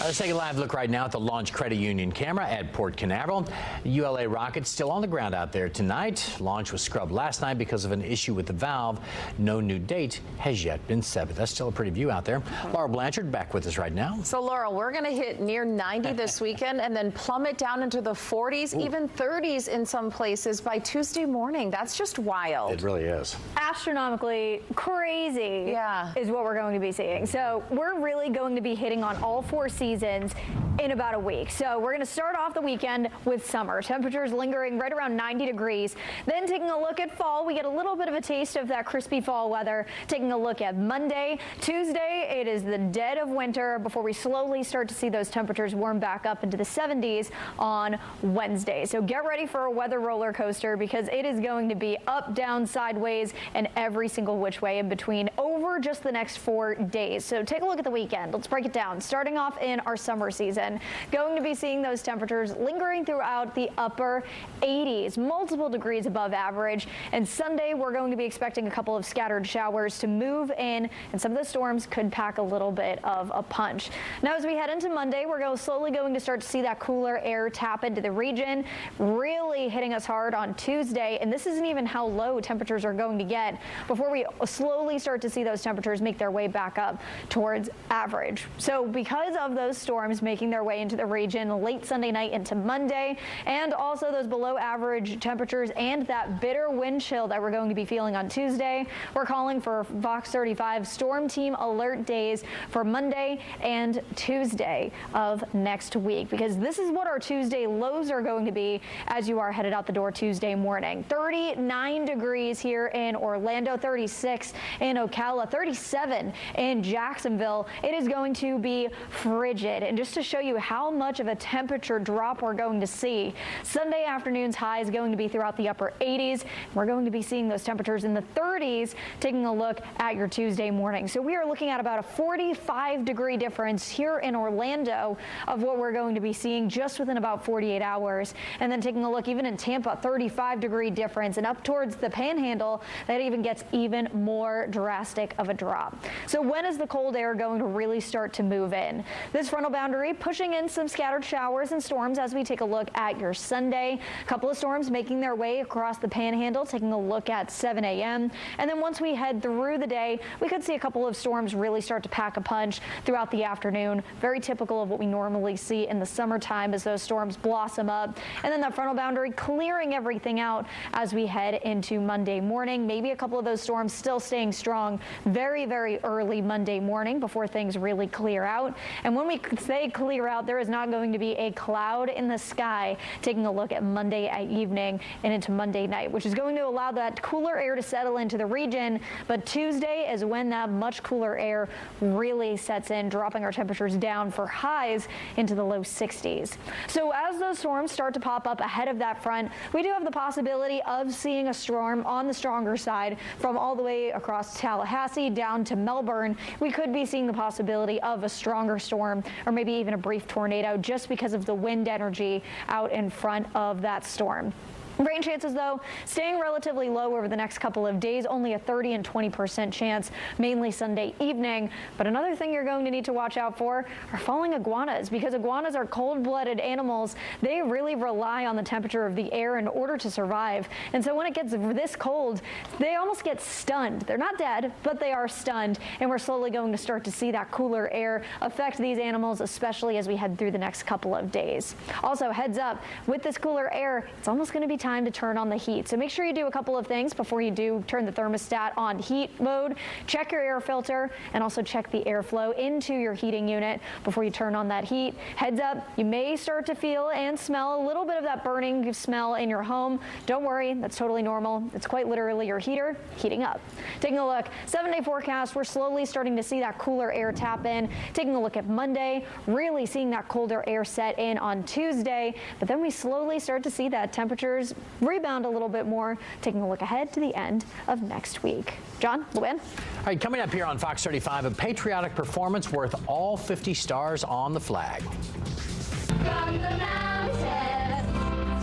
Let's take a live look right now at the Launch Credit Union camera at Port Canaveral. The ULA rocket still on the ground out there tonight. Launch was scrubbed last night because of an issue with the valve. No new date has yet been set, but that's still a pretty view out there. Laura Blanchard back with us right now. So, Laura, we're going to hit near 90 this weekend and then plummet down into the 40s, even 30s in some places by Tuesday morning. That's just wild. It really is. Astronomically crazy is what we're going to be seeing. So we're really going to be hitting on all four seasons in about a week. So we're going to start off the weekend with summer. Temperatures lingering right around 90 degrees. Then taking a look at fall, we get a little bit of a taste of that crispy fall weather. Taking a look at Monday, Tuesday, it is the dead of winter before we slowly start to see those temperatures warm back up into the 70s on Wednesday. So get ready for a weather roller coaster because it is going to be up, down, sideways, and every single which way in between over just the next 4 days. So take a look at the weekend. Let's break it down. Starting off in our summer season, going to be seeing those temperatures lingering throughout the upper 80s, multiple degrees above average. And Sunday, we're going to be expecting a couple of scattered showers to move in, and some of the storms could pack a little bit of a punch. Now, as we head into Monday, we're slowly going to start to see that cooler air tap into the region, really hitting us hard on Tuesday. And this isn't even how low temperatures are going to get before we slowly start to see those temperatures make their way back up towards average. So because of those storms making their way into the region late Sunday night into Monday, and also those below average temperatures and that bitter wind chill that we're going to be feeling on Tuesday, we're calling for Fox 35 storm team alert days for Monday and Tuesday of next week, because this is what our Tuesday lows are going to be as you are headed out the door Tuesday morning. 39 degrees here in Orlando, 36 in Ocala, 37 in Jacksonville. It is going to be frigid. And just to show you how much of a temperature drop we're going to see, Sunday afternoon's high is going to be throughout the upper 80s. We're going to be seeing those temperatures in the 30s, taking a look at your Tuesday morning. So we are looking at about a 45-degree difference here in Orlando of what we're going to be seeing just within about 48 hours. And then taking a look even in Tampa, 35-degree difference, and up towards the Panhandle, that even gets even more drastic of a drop. So when is the cold air going to really start to move in? This frontal boundary pushing in some scattered showers and storms as we take a look at your Sunday. A couple of storms making their way across the Panhandle, taking a look at 7 a.m. And then once we head through the day, we could see a couple of storms really start to pack a punch throughout the afternoon. Very typical of what we normally see in the summertime as those storms blossom up. And then that frontal boundary clearing everything out as we head into Monday morning. Maybe a couple of those storms still staying strong very, very early Monday morning before things really clear out. And when we say clear out, there is not going to be a cloud in the sky. Taking a look at Monday evening and into Monday night, which is going to allow that cooler air to settle into the region. But Tuesday is when that much cooler air really sets in, dropping our temperatures down for highs into the low 60s. So as those storms start to pop up ahead of that front, we do have the possibility of seeing a storm on the stronger side from all the way across Tallahassee down to Melbourne. We could be seeing the possibility of a stronger storm or maybe even a brief tornado just because of the wind energy out in front of that storm. Rain chances, though, staying relatively low over the next couple of days, only a 30 and 20% chance, mainly Sunday evening. But another thing you're going to need to watch out for are falling iguanas, because iguanas are cold-blooded animals. They really rely on the temperature of the air in order to survive. And so when it gets this cold, they almost get stunned. They're not dead, but they are stunned. And we're slowly going to start to see that cooler air affect these animals, especially as we head through the next couple of days. Also, heads up, with this cooler air, it's almost going to be time to turn on the heat. So make sure you do a couple of things before you do turn the thermostat on heat mode. Check your air filter and also check the airflow into your heating unit before you turn on that heat. Heads up, you may start to feel and smell a little bit of that burning smell in your home. Don't worry, that's totally normal. It's quite literally your heater heating up. Taking a look, 7-day forecast, we're slowly starting to see that cooler air tap in. Taking a look at Monday, really seeing that colder air set in on Tuesday, but then we slowly start to see that temperatures rebound a little bit more, taking a look ahead to the end of next week. John, Luann? All right, coming up here on Fox 35, a patriotic performance worth all 50 stars on the flag. From the mountains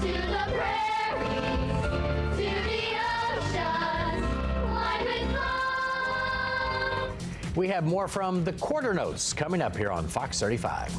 to the prairies to the oceans, lined with love. We have more from the quarter notes coming up here on Fox 35.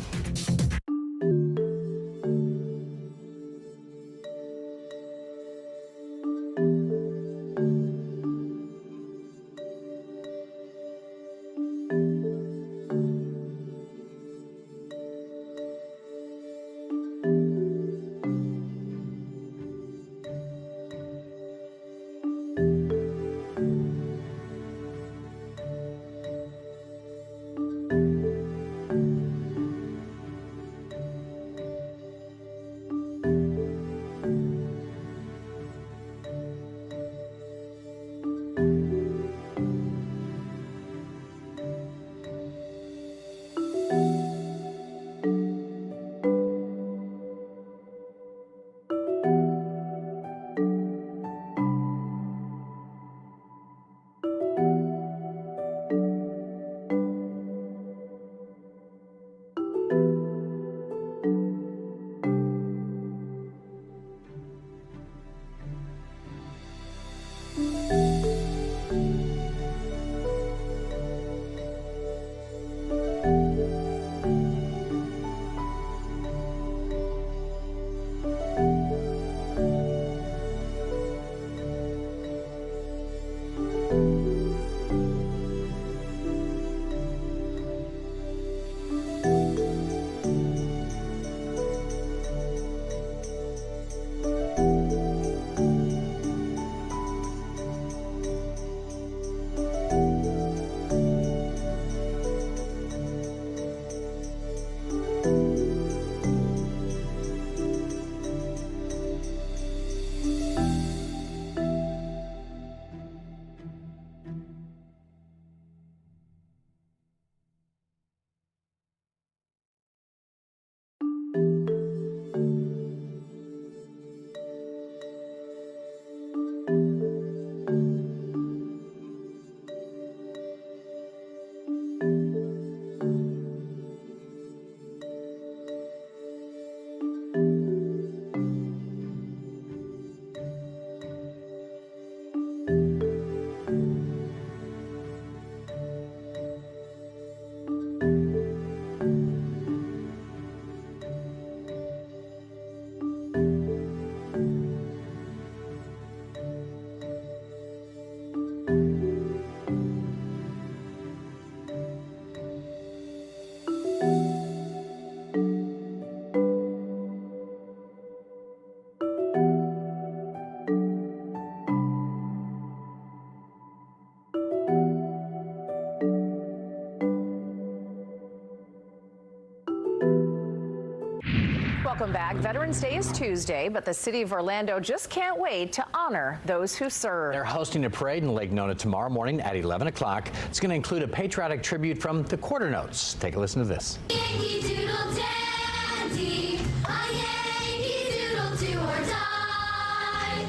Welcome back. Veterans Day is Tuesday, but the city of Orlando just can't wait to honor those who served. They're hosting a parade in Lake Nona tomorrow morning at 11 o'clock. It's going to include a patriotic tribute from the Quarter Notes. Take a listen to this. Yankee Doodle Dandy, a Yankee Doodle do or die.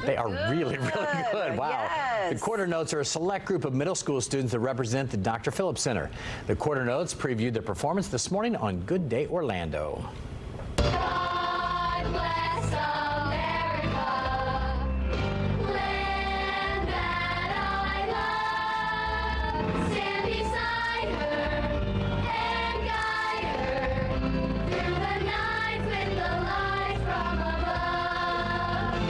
They are really, really good. Wow. Yes. The Quarter Notes are a select group of middle school students that represent the Dr. Phillips Center. The Quarter Notes previewed their performance this morning on Good Day Orlando. God bless America, land that I love. Stand beside her and guide her through the night with the light from above.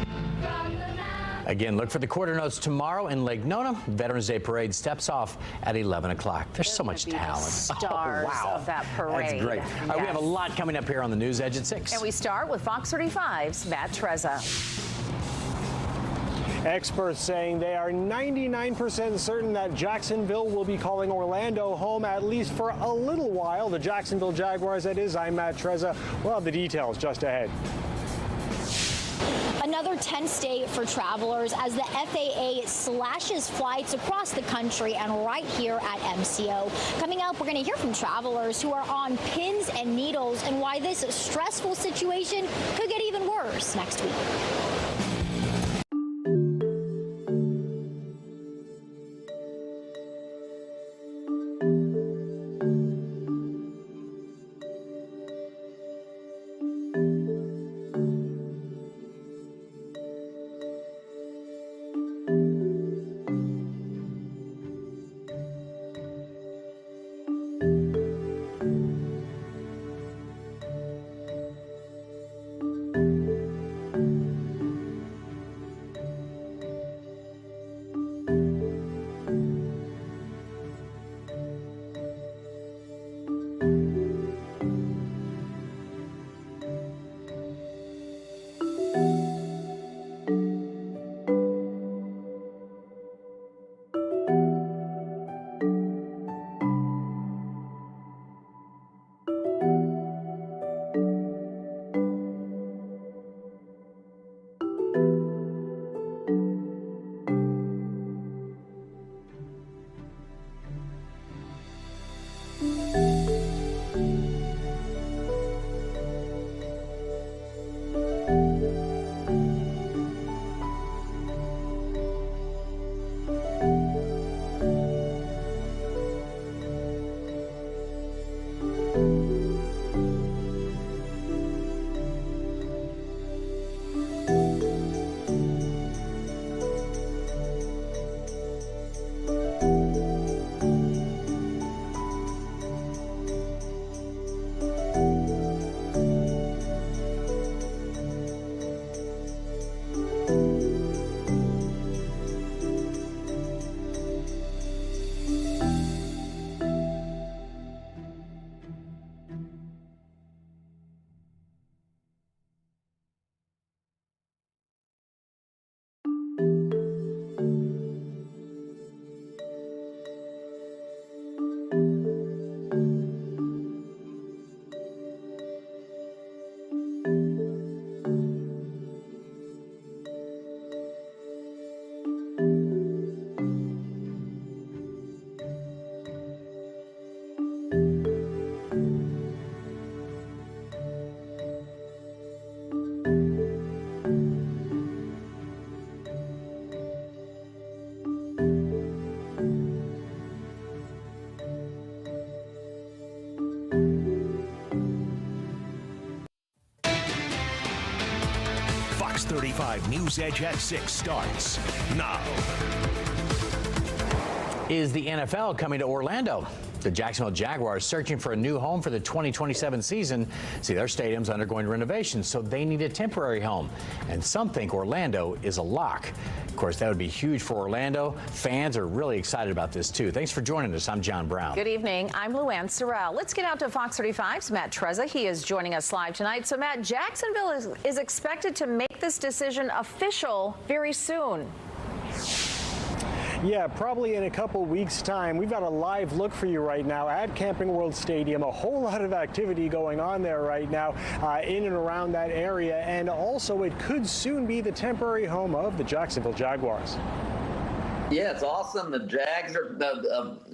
From the mountains. Again, look for the Quarter Notes tomorrow in Lake Nona. Veterans Day Parade steps off at 11 o'clock. There's so much talent. Stars of that parade. That's great. All right, we have a lot coming up here on the News Edge at 6. And we start with Fox 35's Matt Trezza. Experts saying they are 99% certain that Jacksonville will be calling Orlando home at least for a little while. The Jacksonville Jaguars, that is. I'm Matt Trezza. We'll have the details just ahead. Another tense day for travelers as the FAA slashes flights across the country and right here at MCO. Coming up, we're going to hear from travelers who are on pins and needles and why this stressful situation could get even worse next week. Fox 35 News Edge at 6 starts now. Is the NFL coming to Orlando? The Jacksonville Jaguars searching for a new home for the 2027 season. See, their stadium's undergoing renovation, so they need a temporary home. And some think Orlando is a lock. Of course, that would be huge for Orlando. Fans are really excited about this, too. Thanks for joining us. I'm John Brown. Good evening. I'm Luann Sorrell. Let's get out to Fox 35's Matt Trezza. He is joining us live tonight. So, Matt, Jacksonville is expected to make this decision official very soon. Yeah, probably in a couple weeks' time. We've got a live look for you right now at Camping World Stadium. A whole lot of activity going on there right now in and around that area. And also, it could soon be the temporary home of the Jacksonville Jaguars. Yeah, it's awesome. The Jags are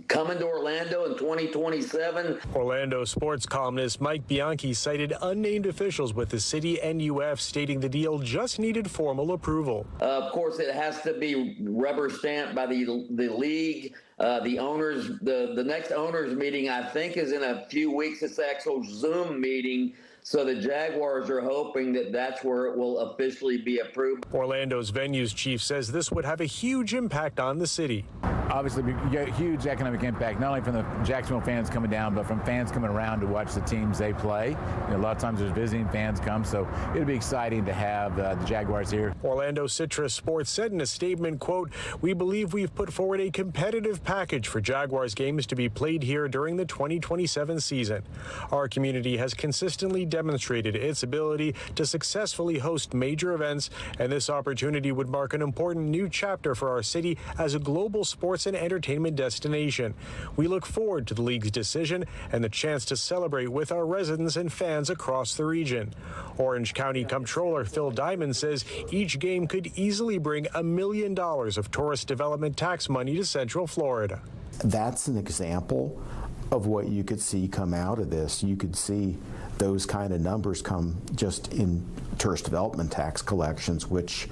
coming to Orlando in 2027. Orlando sports columnist Mike Bianchi cited unnamed officials with the city and UF, stating the deal just needed formal approval. Of course, it has to be rubber stamped by the league. The owners, the next owners meeting, I think, is in a few weeks. It's the actual Zoom meeting. So the Jaguars are hoping that that's where it will officially be approved. Orlando's venues chief says this would have a huge impact on the city. Obviously, you get a huge economic impact, not only from the Jacksonville fans coming down, but from fans coming around to watch the teams they play. You know, a lot of times there's visiting fans come, so it'll be exciting to have the Jaguars here. Orlando Citrus Sports said in a statement, quote, "We believe we've put forward a competitive package for Jaguars games to be played here during the 2027 season. Our community has consistently demonstrated its ability to successfully host major events, and this opportunity would mark an important new chapter for our city as a global sports and entertainment destination. We look forward to the league's decision and the chance to celebrate with our residents and fans across the region." Orange County Comptroller Phil Diamond says each game could easily bring $1 million of tourist development tax money to Central Florida. That's an example of what you could see come out of this. You could see those kind of numbers come just in tourist development tax collections, which,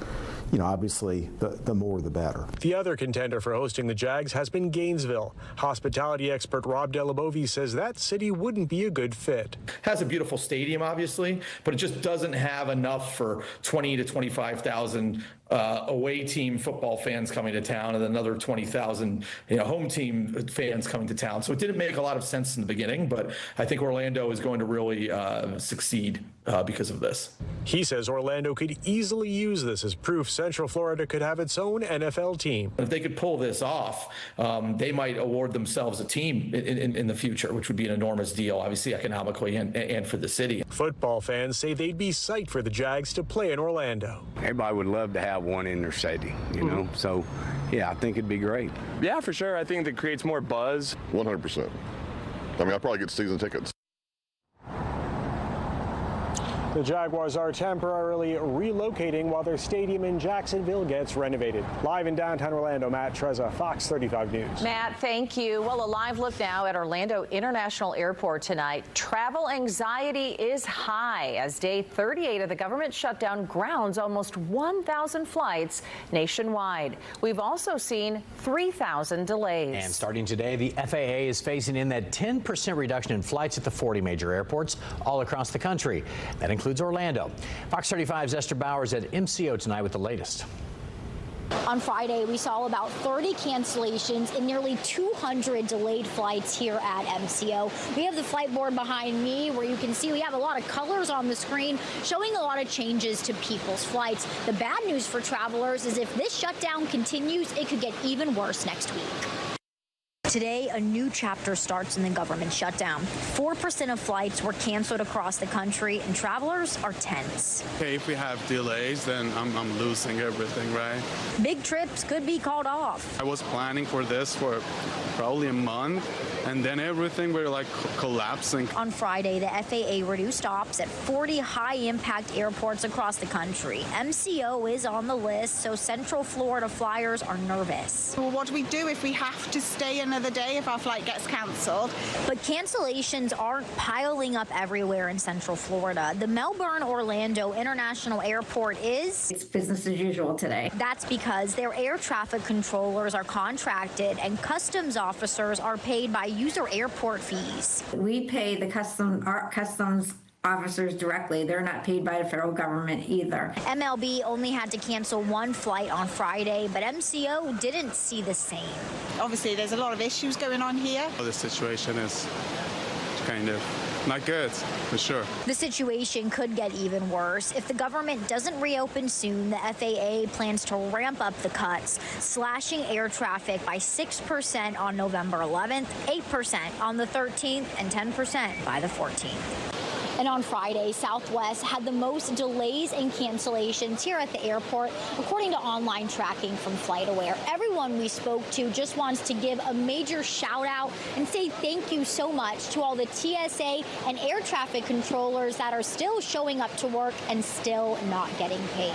you know, obviously the more the better. The other contender for hosting the Jags has been Gainesville. Hospitality expert Rob Delabovi says that city wouldn't be a good fit. Has a beautiful stadium, obviously, but it just doesn't have enough for 20 to 25,000 away team football fans coming to town and another 20,000 home team fans coming to town. So it didn't make a lot of sense in the beginning, but I think Orlando is going to really succeed because of this. He says Orlando could easily use this as proof Central Florida could have its own NFL team. If they could pull this off, they might award themselves a team in the future, which would be an enormous deal, obviously economically and for the city. Football fans say they'd be psyched for the Jags to play in Orlando. Everybody would love to have one in their city, you know, so yeah, I think it'd be great. Yeah, for sure. I think that creates more buzz. 100%. I mean, I'll probably get season tickets. The Jaguars are temporarily relocating while their stadium in Jacksonville gets renovated. Live in downtown Orlando, Matt Trezza, Fox 35 News. Matt, thank you. Well, a live look now at Orlando International Airport tonight. Travel anxiety is high as day 38 of the government shutdown grounds almost 1,000 flights nationwide. We've also seen 3,000 delays. And starting today, the FAA is phasing in that 10% reduction in flights at the 40 major airports all across the country. That includes Orlando. Fox 35's Esther Bowers at MCO tonight with the latest. On Friday, we saw about 30 cancellations and nearly 200 delayed flights here at MCO. We have the flight board behind me where you can see we have a lot of colors on the screen showing a lot of changes to people's flights. The bad news for travelers is if this shutdown continues, it could get even worse next week. Today, a new chapter starts in the government shutdown. 4% of flights were canceled across the country, and travelers are tense. Okay, if we have delays, then I'm losing everything, right? Big trips could be called off. I was planning for this for probably a month, and then everything were like collapsing. On Friday, the FAA reduced stops at 40 high-impact airports across the country. MCO is on the list, so Central Florida flyers are nervous. Well, what do we do if we have to stay another day if our flight gets cancelled? But cancellations aren't piling up everywhere in Central Florida. The Melbourne-Orlando International Airport it's business as usual today. That's because their air traffic controllers are contracted and customs officers are paid by user airport fees. We pay the customs officers directly. They're not paid by the federal government either. MLB only had to cancel one flight on Friday, but MCO didn't see the same. Obviously, there's a lot of issues going on here. The situation is kind of not good, for sure. The situation could get even worse. If the government doesn't reopen soon, the FAA plans to ramp up the cuts, slashing air traffic by 6% on November 11th, 8% on the 13th, and 10% by the 14th. And on Friday, Southwest had the most delays and cancellations here at the airport, according to online tracking from FlightAware. Everyone we spoke to just wants to give a major shout out and say thank you so much to all the TSA and air traffic controllers that are still showing up to work and still not getting paid.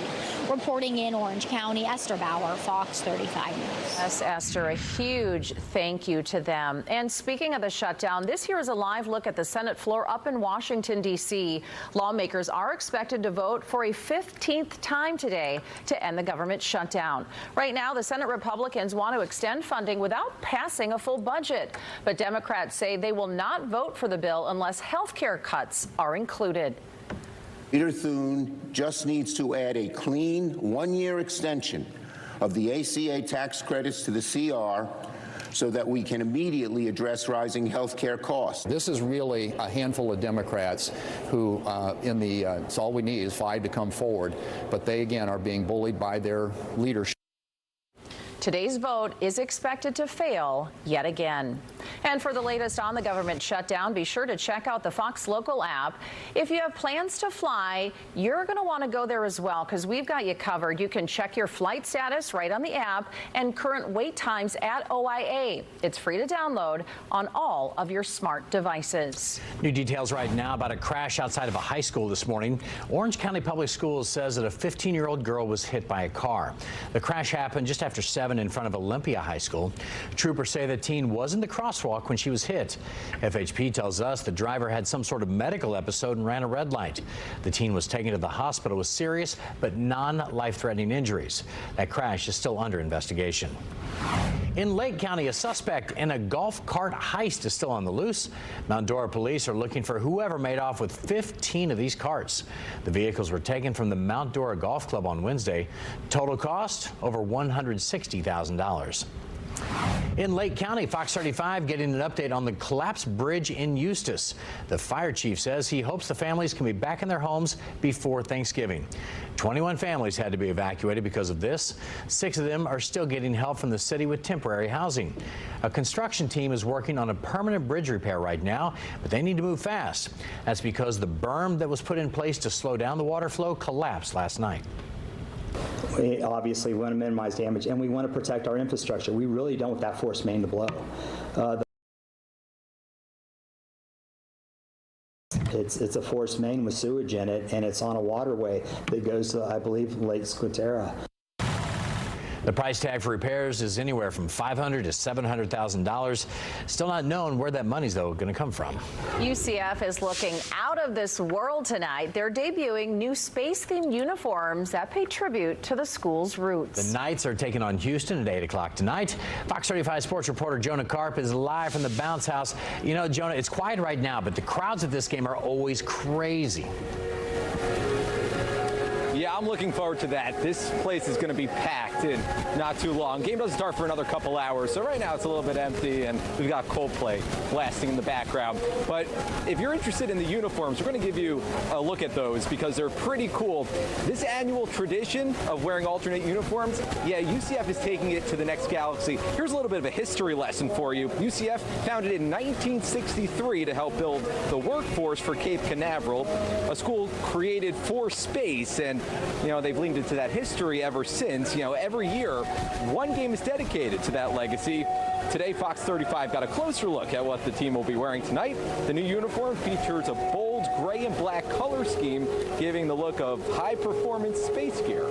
Reporting in Orange County, Esther Bauer, Fox 35 News. Yes, Esther, a huge thank you to them. And speaking of the shutdown, this here is a live look at the Senate floor up in Washington, D.C. Lawmakers are expected to vote for a 15th time today to end the government shutdown. Right now, the Senate Republicans want to extend funding without passing a full budget. But Democrats say they will not vote for the bill unless health care cuts are included. Leader Thune just needs to add a clean one-year extension of the ACA tax credits to the CR so that we can immediately address rising health care costs. This is really a handful of Democrats who, it's all we need is 5 to come forward, but they again are being bullied by their leadership. Today's vote is expected to fail yet again. And for the latest on the government shutdown, be sure to check out the Fox Local app. If you have plans to fly, you're going to want to go there as well because we've got you covered. You can check your flight status right on the app and current wait times at OIA. It's free to download on all of your smart devices. New details right now about a crash outside of a high school this morning. Orange County Public Schools says that a 15-year-old girl was hit by a car. The crash happened just after 7 in front of Olympia High School. Troopers say the teen was in the crosswalk when she was hit. FHP tells us the driver had some sort of medical episode and ran a red light. The teen was taken to the hospital with serious but non-life-threatening injuries. That crash is still under investigation. In Lake County, a suspect in a golf cart heist is still on the loose. Mount Dora police are looking for whoever made off with 15 of these carts. The vehicles were taken from the Mount Dora Golf Club on Wednesday. Total cost, over $160,000. In Lake County, Fox 35 getting an update on the collapsed bridge in Eustis. The fire chief says he hopes the families can be back in their homes before Thanksgiving. 21 families had to be evacuated because of this. 6 of them are still getting help from the city with temporary housing. A construction team is working on a permanent bridge repair right now, but they need to move fast. That's because the berm that was put in place to slow down the water flow collapsed last night. We obviously want to minimize damage, and we want to protect our infrastructure. We really don't want that force main to blow. It's a force main with sewage in it, and it's on a waterway that goes to, I believe, Lake Squatera. The price tag for repairs is anywhere from $500,000 to $700,000. Still not known where that money's, though, going to come from. UCF is looking out of this world tonight. They're debuting new space-themed uniforms that pay tribute to the school's roots. The Knights are taking on Houston at 8 o'clock tonight. Fox 35 sports reporter Jonah Karp is live from the bounce house. You know, Jonah, it's quiet right now, but the crowds at this game are always crazy. Yeah, I'm looking forward to that. This place is going to be packed in not too long. Game doesn't start for another couple hours, so right now it's a little bit empty, and we've got Coldplay blasting in the background. But if you're interested in the uniforms, we're going to give you a look at those because they're pretty cool. This annual tradition of wearing alternate uniforms, yeah, UCF is taking it to the next galaxy. Here's a little bit of a history lesson for you. UCF founded in 1963 to help build the workforce for Cape Canaveral, a school created for space, and you know, they've leaned into that history ever since. You know, every year, one game is dedicated to that legacy. Today, Fox 35 got a closer look at what the team will be wearing tonight. The new uniform features a bold gray and black color scheme, giving the look of high-performance space gear.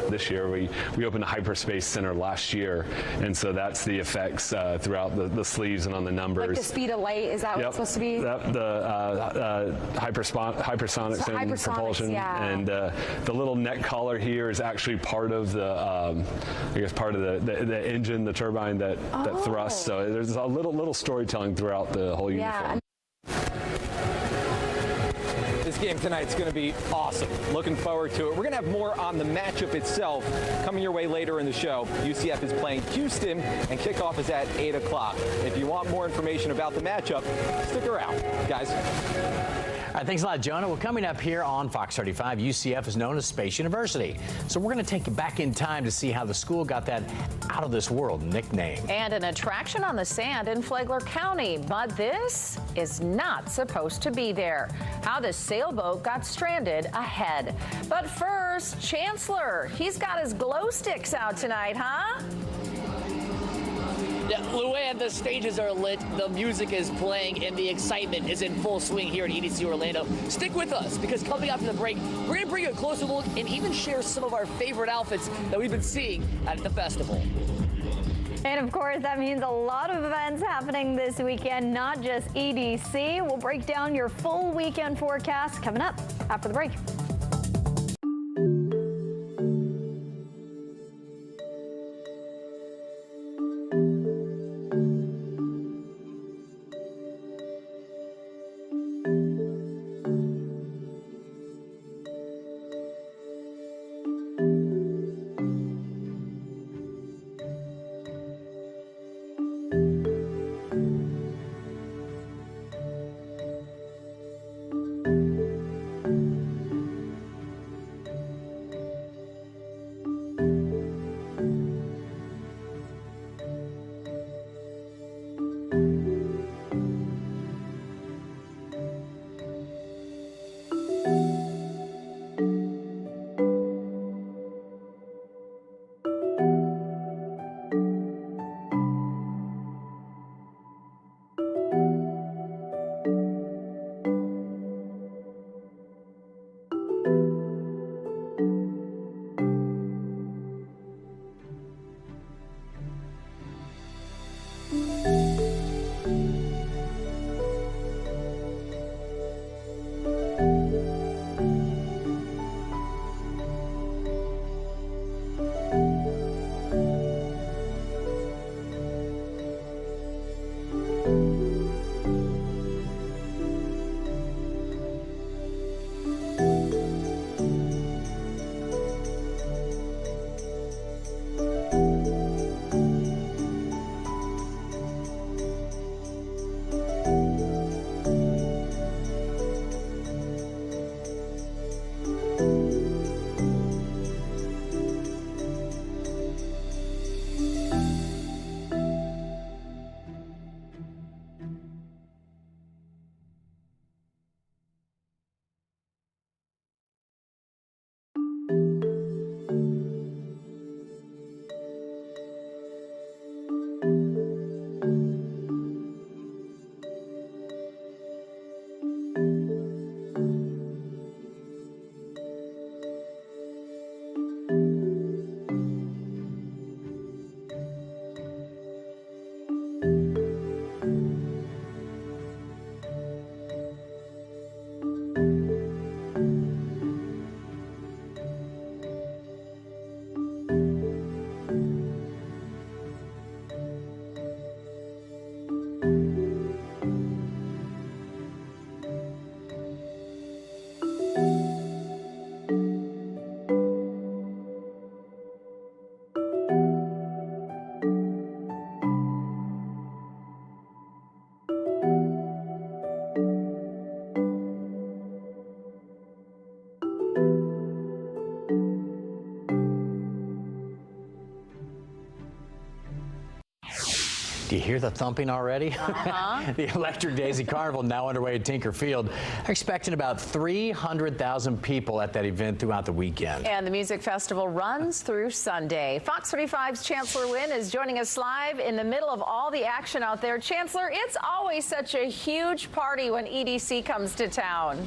This year, we opened a hyperspace center last year, and so that's the effects throughout the sleeves and on the numbers. Like the speed of light, is that what it's supposed to be? The hypersonics and propulsion, yeah. And the little neck collar here is actually part of the, I guess, part of the engine, the turbine that thrusts. So there's a little storytelling throughout the whole uniform. This game tonight's going to be awesome. Looking forward to it. We're going to have more on the matchup itself coming your way later in the show. UCF is playing Houston, and kickoff is at 8 o'clock. If you want more information about the matchup, stick around, guys. All right, thanks a lot, Jonah. Well, coming up here on Fox 35, UCF is known as Space University. So we're going to take you back in time to see how the school got that out of this world nickname. And an attraction on the sand in Flagler County, but this is not supposed to be there. How the sailboat got stranded ahead. But first, Chancellor, he's got his glow sticks out tonight, huh? Yeah, Luann, the stages are lit, the music is playing, and the excitement is in full swing here at EDC Orlando. Stick with us, because coming after the break, we're going to bring you a closer look and even share some of our favorite outfits that we've been seeing at the festival. And of course, that means a lot of events happening this weekend, not just EDC. We'll break down your full weekend forecast coming up after the break. Do you hear the thumping already? The Electric Daisy Carnival now underway at Tinker Field. They're expecting about 300,000 people at that event throughout the weekend. And the music festival runs through Sunday. Fox 35's Chancellor Wynn is joining us live in the middle of all the action out there. Chancellor, it's always such a huge party when EDC comes to town.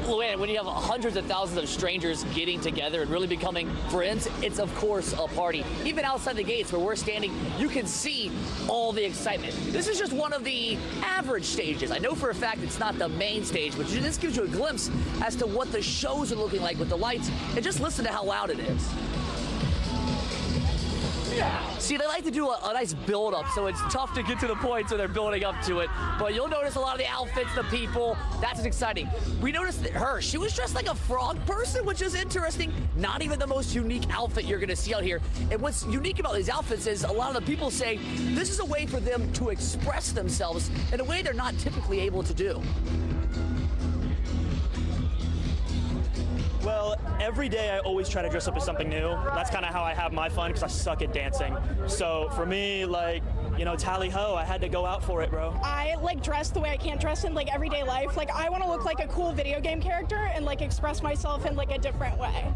Luann, when you have hundreds of thousands of strangers getting together and really becoming friends, it's of course a party. Even outside the gates where we're standing, you can see all the excitement. This is just one of the average stages. I know for a fact it's not the main stage, but this gives you a glimpse as to what the shows are looking like with the lights, and just listen to how loud it is. See, they like to do a nice build-up, so it's tough to get to the point, so they're building up to it. But you'll notice a lot of the outfits, the people, that's what's exciting. We noticed that she was dressed like a frog person, which is interesting. Not even the most unique outfit you're gonna see out here. And what's unique about these outfits is a lot of the people say this is a way for them to express themselves in a way they're not typically able to do. every day I always try to dress up as something new. That's kind of how I have my fun because I suck at dancing. So for me, like, you know, tally ho, I had to go out for it, bro. I like dress the way I can't dress in like everyday life. Like I want to look like a cool video game character and like express myself in like a different way.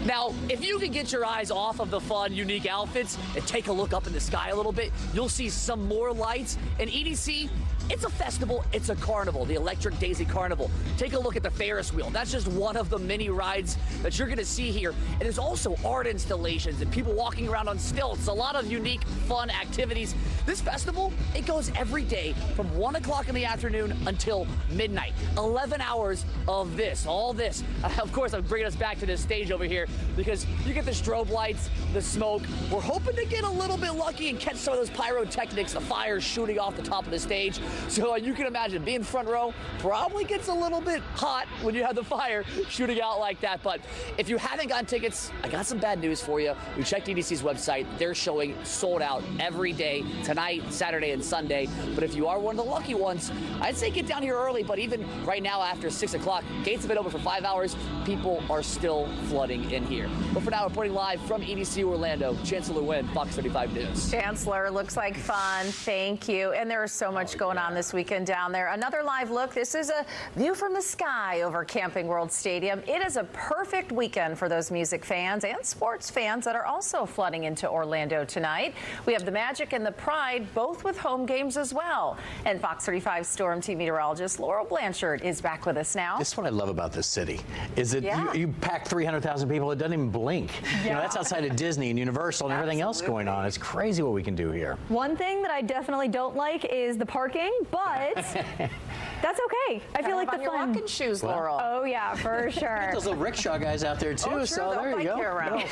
Now, if you can get your eyes off of the fun, unique outfits and take a look up in the sky a little bit, you'll see some more lights. And EDC, it's a festival, it's a carnival, the Electric Daisy Carnival. Take a look at the Ferris wheel. That's just one of the many rides that you're gonna see here. And there's also art installations and people walking around on stilts, a lot of unique, fun activities. This festival, it goes every day from 1 o'clock in the afternoon until midnight. 11 hours of this, all this. Of course, I'm bringing us back to this stage over here because you get the strobe lights, the smoke. We're hoping to get a little bit lucky and catch some of those pyrotechnics, the fires shooting off the top of the stage. So you can imagine being front row probably gets a little bit hot when you have the fire shooting out like that. But if you haven't gotten tickets, I got some bad news for you. We checked EDC's website. They're showing sold out every day, tonight, Saturday, and Sunday. But if you are one of the lucky ones, I'd say get down here early. But even right now after 6 o'clock, gates have been open for 5 hours. People are still flooding in here. But for now, reporting live from EDC Orlando, Chancellor Nguyen, Fox 35 News. Chancellor, looks like fun. Thank you. And there is so much going on this weekend down there. Another live look. This is a view from the sky over Camping World Stadium. It is a perfect weekend for those music fans and sports fans that are also flooding into Orlando tonight. We have the Magic and the Pride, both with home games as well. And Fox 35 Storm Team meteorologist Laurel Blanchard is back with us now. This is what I love about this city. Is that you pack 300,000 people, it doesn't even blink. You know, that's outside of Disney and Universal and everything else going on. It's crazy what we can do here. One thing that I definitely don't like is the parking, but that's okay. I feel like the your fun. walking shoes, Laurel. Oh yeah, for sure. Those little rickshaw guys out there too. Oh, sure, so there you go.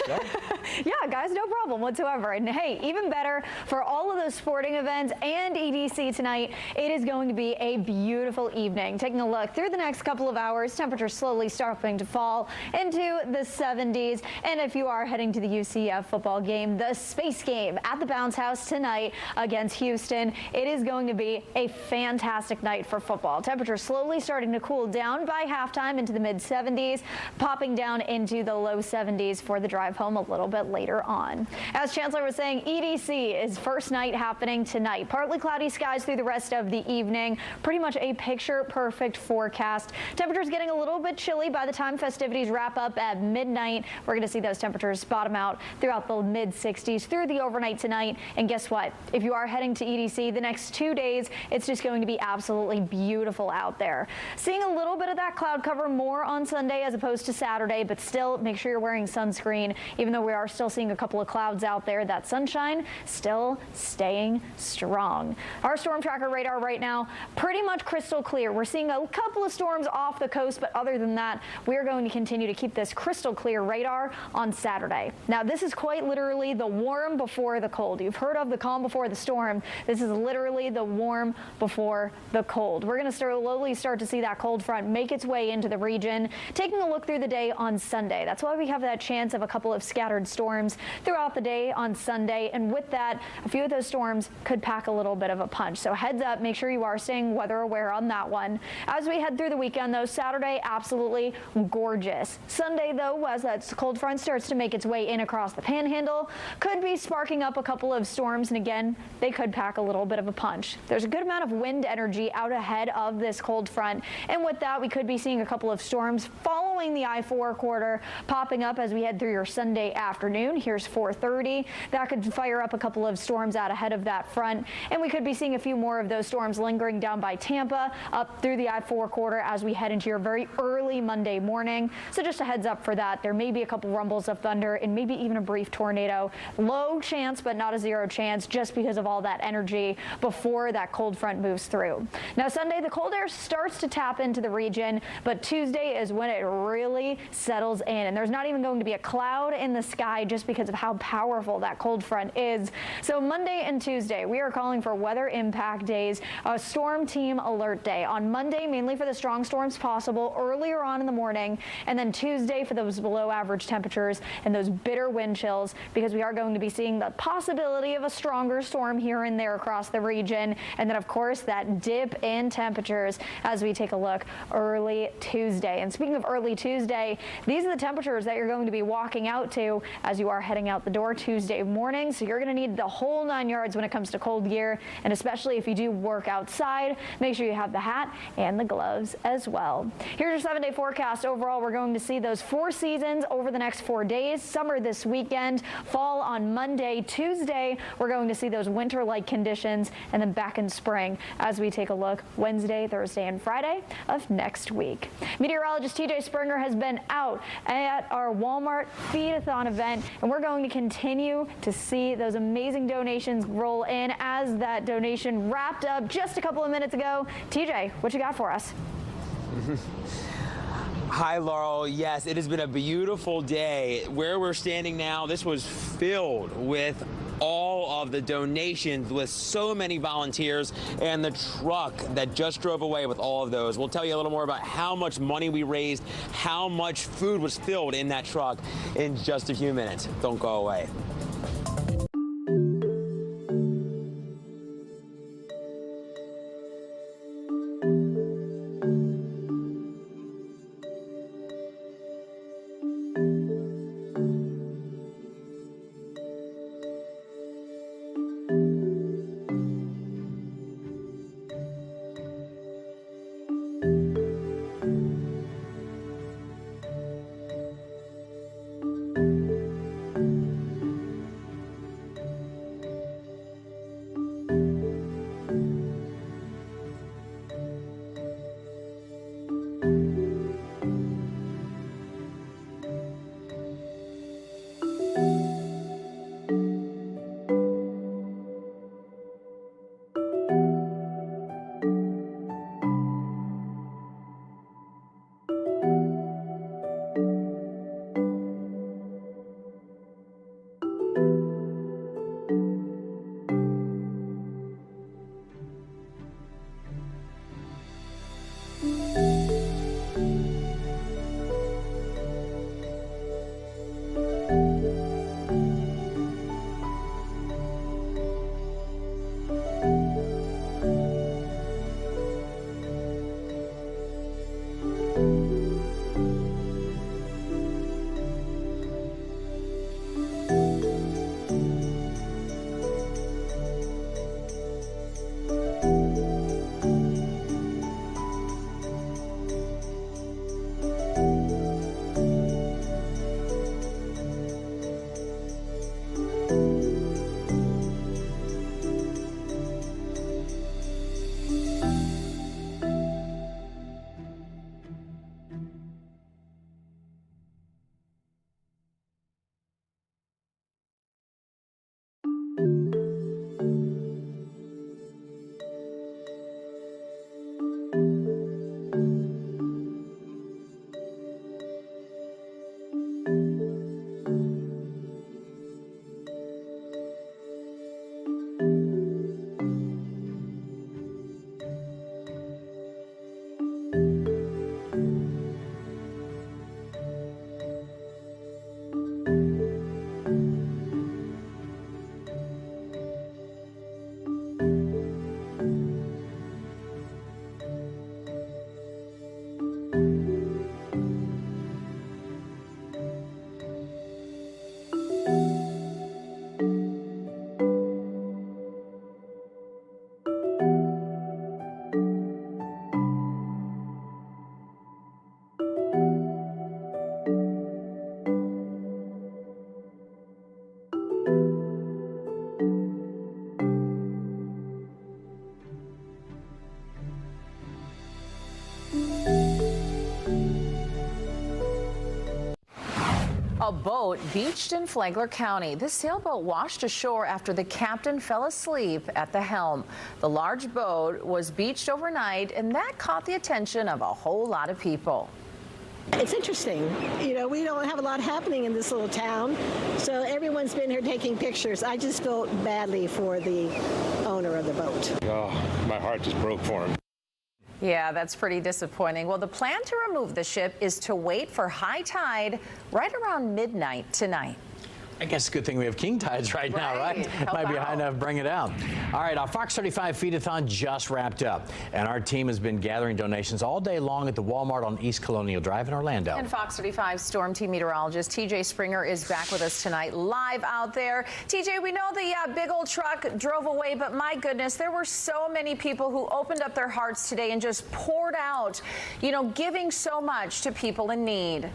Yeah, guys, no problem whatsoever. And hey, even better for all of those sporting events and EDC tonight, it is going to be a beautiful evening. Taking a look through the next couple of hours, temperatures slowly starting to fall into the 70s. And if you are heading to the UCF football game, the Space Game at the Bounce House tonight against Houston, it is going to be a fantastic night for football. Temperatures slowly starting to cool down by halftime into the mid-70s, popping down into the low 70s for the drive home a little bit later on. As Chancellor was saying, EDC is first night happening tonight. Partly cloudy skies through the rest of the evening. Pretty much a picture-perfect forecast. Temperatures getting a little bit chilly by the time festivities wrap up at midnight. We're going to see those temperatures bottom out throughout the mid-60s through the overnight tonight. And guess what? If you are heading to EDC the next 2 days, it's just going to be absolutely beautiful out there. Seeing a little bit of that cloud cover more on Sunday as opposed to Saturday, but still make sure you're wearing sunscreen. Even though we are still seeing a couple of clouds out there, that sunshine still staying strong. Our storm tracker radar right now, pretty much crystal clear. We're seeing a couple of storms off the coast, but other than that, we're going to continue to keep this crystal clear radar on Saturday. Now, this is quite literally the warm before the cold. You've heard of the calm before the storm. This is literally the warm before the cold. We're going to slowly start to see that cold front make its way into the region. Taking a look through the day on Sunday. That's why we have that chance of a couple of scattered storms throughout the day on Sunday. And with that, a few of those storms could pack a little bit of a punch. So heads up, make sure you are staying weather aware on that one. As we head through the weekend, though, Saturday, absolutely gorgeous. Sunday, though, as that cold front starts to make its way in across the panhandle, could be sparking up a couple of storms. And again, they could pack a little bit of a punch. There's a good amount of wind energy out ahead of this cold front. And with that, we could be seeing a couple of storms following the I-4 corridor popping up as we head through your Sunday afternoon. Here's 4:30. That could fire up a couple of storms out ahead of that front. And we could be seeing a few more of those storms lingering down by Tampa up through the I-4 corridor as we head into your very early Monday morning. So just a heads up for that. There may be a couple rumbles of thunder and maybe even a brief tornado. Low chance, but not a zero chance, just because of all that energy before that cold front moves through. Now, Sunday, the cold air starts to tap into the region, but Tuesday is when it really settles in. And there's not even going to be a cloud in the sky just because of how powerful that cold front is. So Monday and Tuesday, we are calling for weather impact days, a storm team alert day. On Monday, mainly for the strong storms possible earlier on in the morning, and then Tuesday for those below average temperatures and those bitter wind chills, because we are going to be seeing the possibility of a stronger storm here and there across the region. And then, of course, that dip in temperature temperatures as we take a look early Tuesday. And speaking of early Tuesday, these are the temperatures that you're going to be walking out to as you are heading out the door Tuesday morning. So you're going to need the whole 9 yards when it comes to cold gear, and especially if you do work outside, make sure you have the hat and the gloves as well. Here's your 7-day forecast. Overall, we're going to see those 4 seasons over the next 4 days. Summer this weekend, fall on Monday, Tuesday, we're going to see those winter-like conditions, and then back in spring as we take a look Wednesday, Thursday, and Friday of next week. Meteorologist TJ Springer has been out at our Walmart Feed-a-thon event, and we're going to continue to see those amazing donations roll in as that donation wrapped up just a couple of minutes ago. TJ, what you got for us? Hi, Laurel. Yes, it has been a beautiful day. Where we're standing now, this was filled with all of the donations, with so many volunteers, and the truck that just drove away with all of those. We'll tell you a little more about how much money we raised, how much food was filled in that truck in just a few minutes. Don't go away. A boat beached in Flagler County. This sailboat washed ashore after the captain fell asleep at the helm. The large boat was beached overnight, and that caught the attention of a whole lot of people. It's interesting. You know, we don't have a lot happening in this little town, so everyone's been here taking pictures. I just felt badly for the owner of the boat. Oh, my heart just broke for him. Yeah, that's pretty disappointing. Well, the plan to remove the ship is to wait for high tide right around midnight tonight. I guess it's a good thing we have king tides right now, right? Might be high enough to bring it out. All right, our Fox 35 Feed-a-thon just wrapped up, and our team has been gathering donations all day long at the Walmart on East Colonial Drive in Orlando. And Fox 35 Storm Team meteorologist TJ Springer is back with us tonight, live out there. TJ, we know the big old truck drove away, but my goodness, there were so many people who opened up their hearts today and just poured out, you know, giving so much to people in need.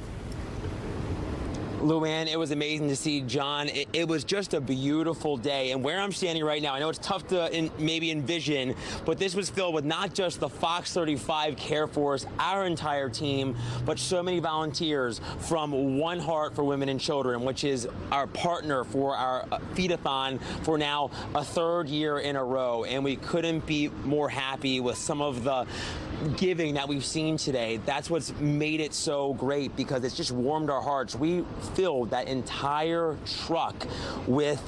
Luann, it was amazing to see, John. It was just a beautiful day. And where I'm standing right now, I know it's tough to maybe envision, but this was filled with not just the Fox 35 Care Force, our entire team, but so many volunteers from One Heart for Women and Children, which is our partner for our feed-a-thon for now a third year in a row. And we couldn't be more happy with some of the giving that we've seen today. That's what's made it so great, because it's just warmed our hearts. We filled that entire truck with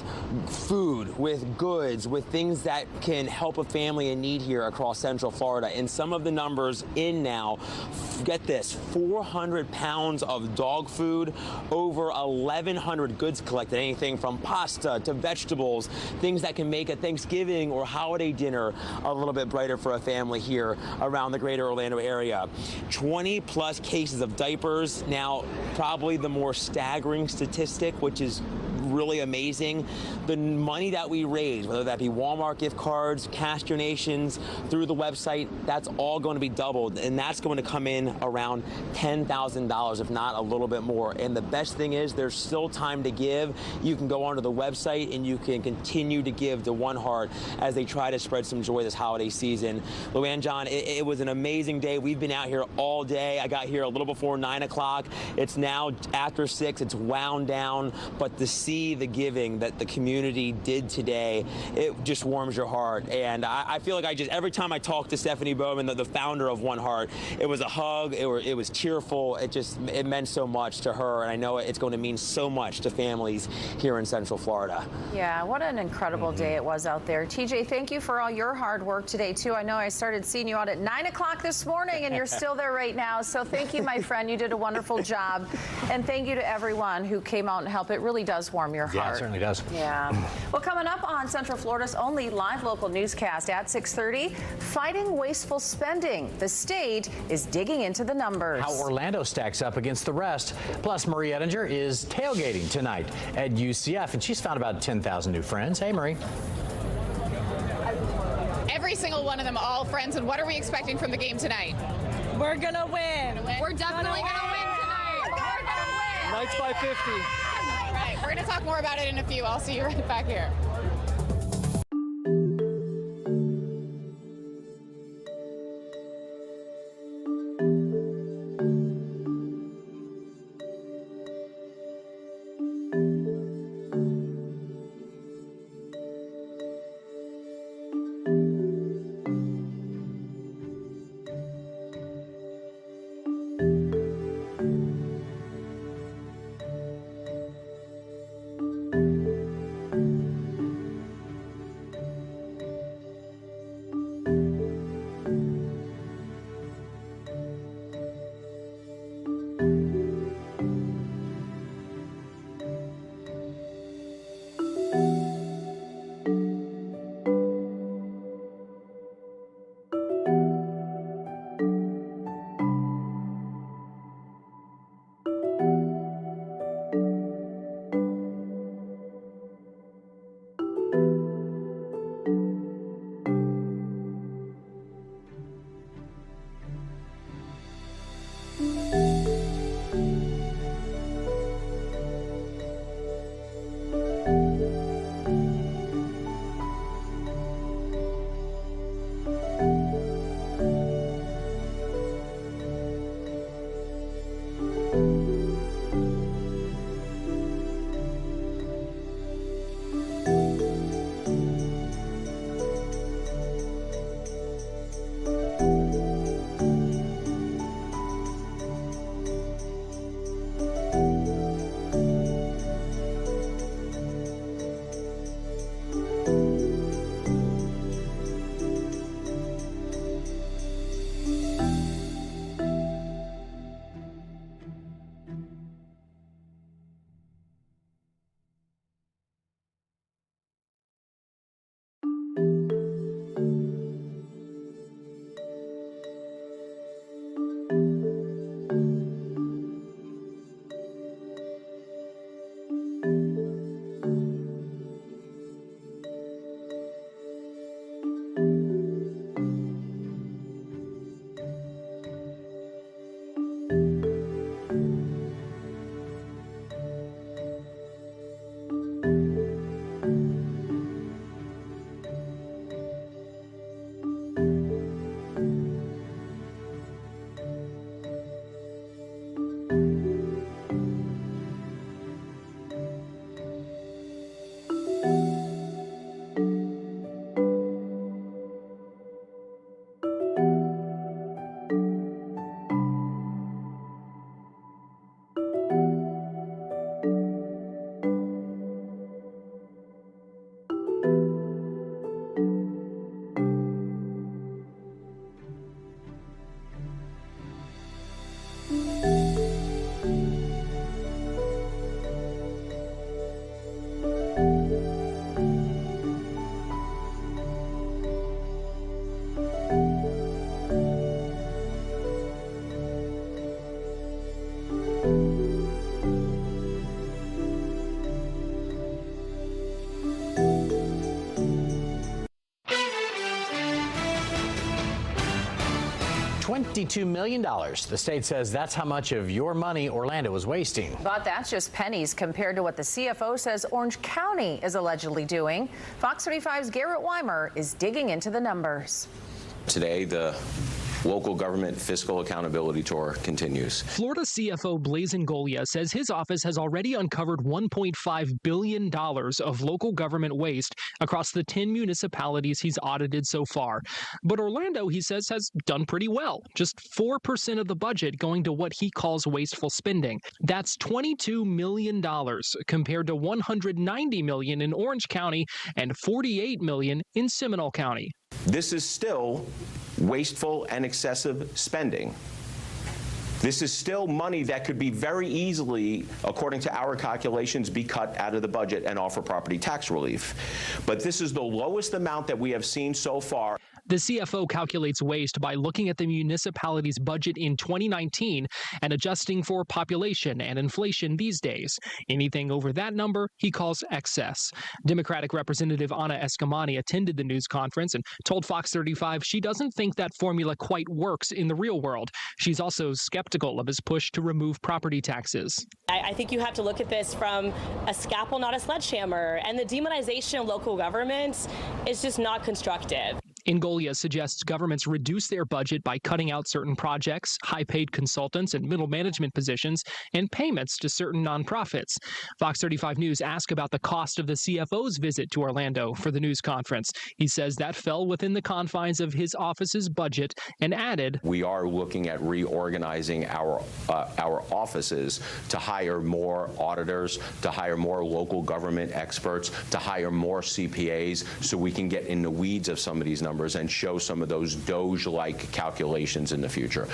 food, with goods, with things that can help a family in need here across Central Florida. And some of the numbers in now, get this, 400 pounds of dog food, over 1,100 goods collected, anything from pasta to vegetables, things that can make a Thanksgiving or holiday dinner a little bit brighter for a family here around the greater Orlando area. 20 plus cases of diapers. Now, probably the more staggering statistic, which is really amazing, the money that we raise, whether that be Walmart gift cards, cash donations through the website, that's all going to be doubled, and that's going to come in around $10,000, if not a little bit more. And the best thing is there's still time to give. You can go onto the website and you can continue to give to One Heart as they try to spread some joy this holiday season. Luann, John, it was an amazing day. We've been out here all day. I got here a little before 9 o'clock. It's now after 6. It's wound down, but to see the giving that the community did today, it just warms your heart. And I feel like every time I talk to Stephanie Bowman, the founder of One Heart, it was a hug, it was cheerful, it meant so much to her, and I know it's going to mean so much to families here in Central Florida. Yeah, what an incredible day it was out there. TJ, thank you for all your hard work today, too. I know I started seeing you out at 9 o'clock this morning, and you're still there right now, so thank you, my friend. You did a wonderful job, and thank you to everyone who came out and helped. It really does warm your heart. Yeah, it certainly does. Yeah. Well, coming up on Central Florida's only live local newscast at 6:30, fighting wasteful spending. The state is digging into the numbers. How Orlando stacks up against the rest. Plus, Marie Ettinger is tailgating tonight at UCF, and she's found about 10,000 new friends. Hey, Marie. Every single one of them, all friends. And what are we expecting from the game tonight? We're gonna win. We're definitely gonna win tonight. We're gonna win. Knights by 50. All right, we're gonna talk more about it in a few. I'll see you right back here. $52 million. The state says that's how much of your money Orlando is wasting. But that's just pennies compared to what the CFO says Orange County is allegedly doing. Fox 35's Garrett Weimer is digging into the numbers. Today, the local government fiscal accountability tour continues. Florida CFO Blaise Ngolia says his office has already uncovered $1.5 billion of local government waste across the 10 municipalities he's audited so far. But Orlando, he says, has done pretty well. Just 4% of the budget going to what he calls wasteful spending. That's $22 million compared to $190 million in Orange County and $48 million in Seminole County. This is still wasteful and excessive spending. This is still money that could be very easily, according to our calculations, be cut out of the budget and offer property tax relief. But this is the lowest amount that we have seen so far. The CFO calculates waste by looking at the municipality's budget in 2019 and adjusting for population and inflation these days. Anything over that number, he calls excess. Democratic Representative Ana Escamani attended the news conference and told Fox 35 she doesn't think that formula quite works in the real world. She's also skeptical of his push to remove property taxes. I think you have to look at this from a scalpel, not a sledgehammer. And the demonization of local government is just not constructive. Ngolia suggests governments reduce their budget by cutting out certain projects, high-paid consultants and middle management positions, and payments to certain nonprofits. Fox 35 News asked about the cost of the CFO's visit to Orlando for the news conference. He says that fell within the confines of his office's budget and added, "We are looking at reorganizing our offices to hire more auditors, to hire more local government experts, to hire more CPAs, so we can get in the weeds of some of these numbers and show some of those Doge-like calculations in the future."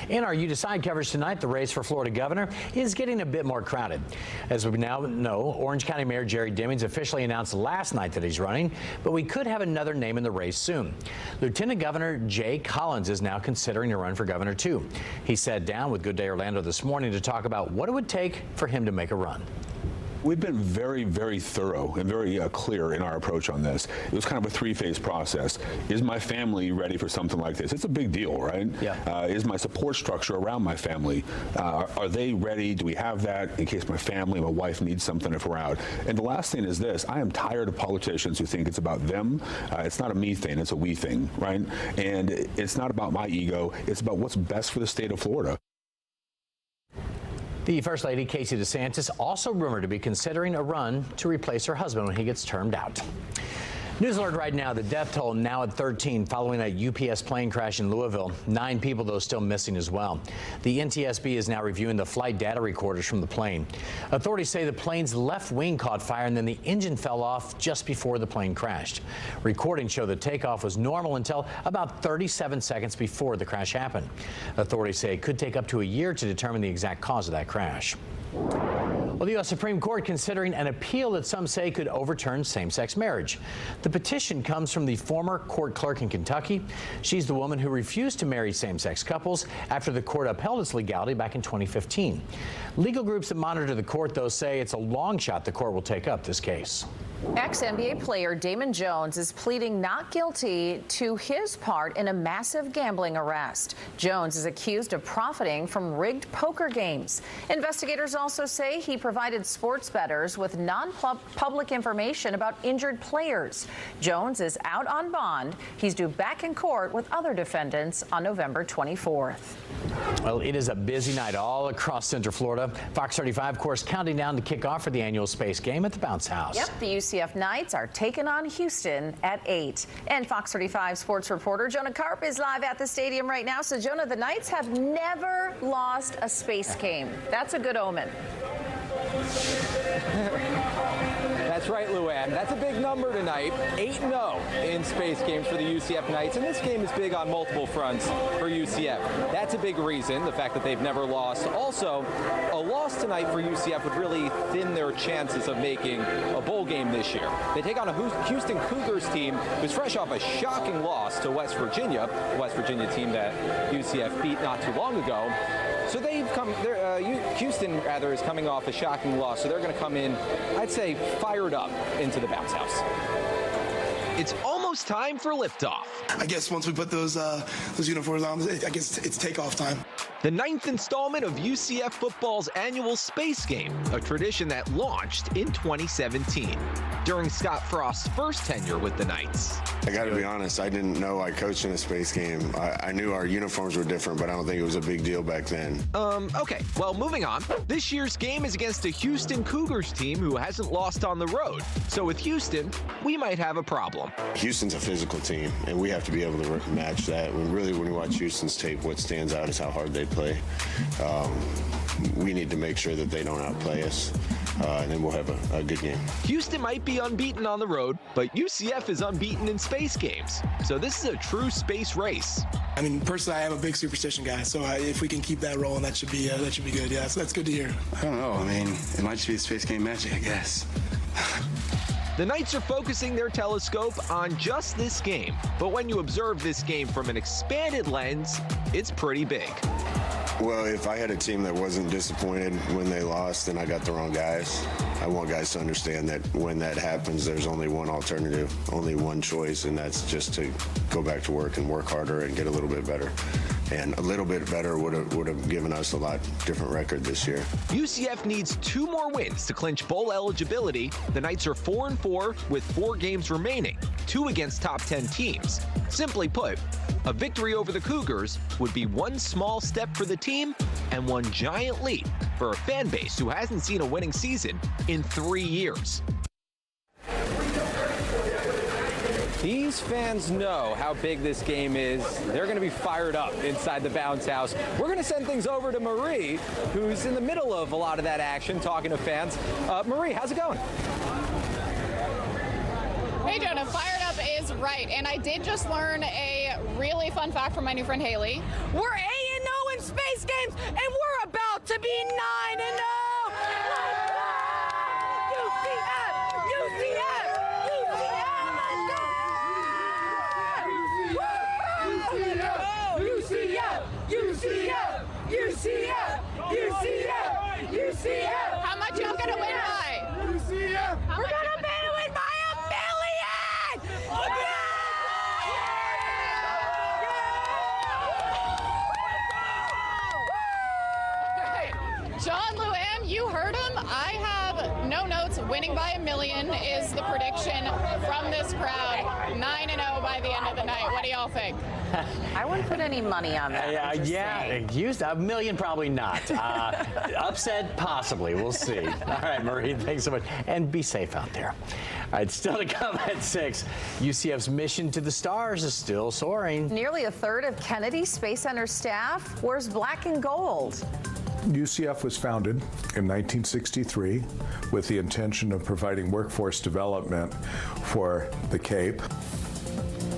In our You Decide coverage tonight, the race for Florida governor is getting a bit more crowded. As we now know, Orange County Mayor Jerry Demings officially announced last night that he's running, but we could have another name in the race soon. Lieutenant Governor Jay Collins is now considering a run for governor too. He sat down with Good Day Orlando this morning to talk about what it would take for him to make a run. We've been very, very thorough and very clear in our approach on this. It was kind of a three-phase process. Is my family ready for something like this? It's a big deal, right? Yeah. Is my support structure around my family, are they ready? Do we have that in case my family, my wife needs something if we're out? And the last thing is this. I am tired of politicians who think it's about them. It's not a me thing, it's a we thing, right? And it's not about my ego. It's about what's best for the state of Florida. The First Lady, Casey DeSantis, also rumored to be considering a run to replace her husband when he gets termed out. News alert right now, the death toll now at 13 following a UPS plane crash in Louisville. 9 people, though, still missing as well. The NTSB is now reviewing the flight data recorders from the plane. Authorities say the plane's left wing caught fire and then the engine fell off just before the plane crashed. Recordings show the takeoff was normal until about 37 seconds before the crash happened. Authorities say it could take up to a year to determine the exact cause of that crash. Well, the U.S. Supreme Court considering an appeal that some say could overturn same-sex marriage. The petition comes from the former court clerk in Kentucky. She's the woman who refused to marry same-sex couples after the court upheld its legality back in 2015. Legal groups that monitor the court, though, say it's a long shot the court will take up this case. Ex-NBA player Damon Jones is pleading not guilty to his part in a massive gambling arrest. Jones is accused of profiting from rigged poker games. Investigators also say he provided sports bettors with non-public information about injured players. Jones is out on bond. He's due back in court with other defendants on November 24th. Well, it is a busy night all across Central Florida. Fox 35, of course, counting down to kick off for the annual Space Game at the Bounce House. Yep, the UCF Knights are taking on Houston at 8. And Fox 35 sports reporter Jonah Karp is live at the stadium right now. So, Jonah, the Knights have never lost a Space Game. That's a good omen. That's right, Luann. That's a big number tonight. 8-0 in Space Games for the UCF Knights. And this game is big on multiple fronts for UCF. That's a big reason, the fact that they've never lost. Also, a loss tonight for UCF would really thin their chances of making a bowl game this year. They take on a Houston Cougars team who's fresh off a shocking loss to West Virginia, the West Virginia team that UCF beat not too long ago. So Houston is coming off a shocking loss, so they're going to come in, I'd say, fired up into the Bounce House. It's almost almost time for liftoff. I guess once we put those uniforms on, I guess it's takeoff time. The 9th installment of UCF football's annual Space Game, a tradition that launched in 2017 during Scott Frost's first tenure with the Knights. I got to be honest, I didn't know I coached in a space game. I knew our uniforms were different, but I don't think it was a big deal back then. Okay, well, moving on. This year's game is against a Houston Cougars team who hasn't lost on the road. So with Houston, we might have a problem. Houston's a physical team, and we have to be able to match that. When you watch Houston's tape, what stands out is how hard they play. We need to make sure that they don't outplay us, and then we'll have a good game. Houston might be unbeaten on the road, but UCF is unbeaten in space games. So this is a true space race. I mean, personally, I am a big superstition guy, so if we can keep that rolling, that should be good. Yeah, so that's good to hear. I don't know. I mean, it might just be space game magic, I guess. The Knights are focusing their telescope on just this game, but when you observe this game from an expanded lens, it's pretty big. Well, if I had a team that wasn't disappointed when they lost, then I got the wrong guys. I want guys to understand that when that happens, there's only one alternative, only one choice, and that's just to go back to work and work harder and get a little bit better. And a little bit better would have given us a lot different record this year. UCF needs 2 more wins to clinch bowl eligibility. The Knights are 4-4 with 4 games remaining, 2 against top 10 teams. Simply put, a victory over the Cougars would be one small step for the team and one giant leap for a fan base who hasn't seen a winning season in 3 years. These fans know how big this game is. They're going to be fired up inside the Bounce House. We're going to send things over to Marie, who's in the middle of a lot of that action, talking to fans. Marie, how's it going? Hey, Jonah, fired up is right. And I did just learn a really fun fact from my new friend, Haley. We're 8-0 in space games, and we're about to be 9-0. UCF! How much y'all gonna win by? UCF! We're gonna win by $1 million! John Luann, you heard him. I have no notes. Winning by $1 million is the prediction from this crowd. 9-0 by the end of the night. What do y'all think? I wouldn't put any money on that. Used $1 million, probably not. Upset, possibly. We'll see. All right, Marie, thanks so much. And be safe out there. All right, still to come at 6. UCF's mission to the stars is still soaring. Nearly a third of Kennedy Space Center staff wears black and gold. UCF was founded in 1963 with the intention of providing workforce development for the Cape.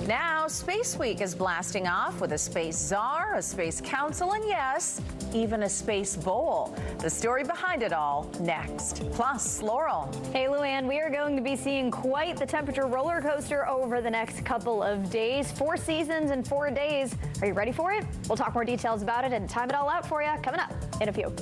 Now, Space Week is blasting off with a Space Czar, a Space Council, and yes, even a Space Bowl. The story behind it all next. Plus, Laurel. Hey, Luann, we are going to be seeing quite the temperature roller coaster over the next couple of days. 4 seasons in 4 days. Are you ready for it? We'll talk more details about it and time it all out for you coming up in a few.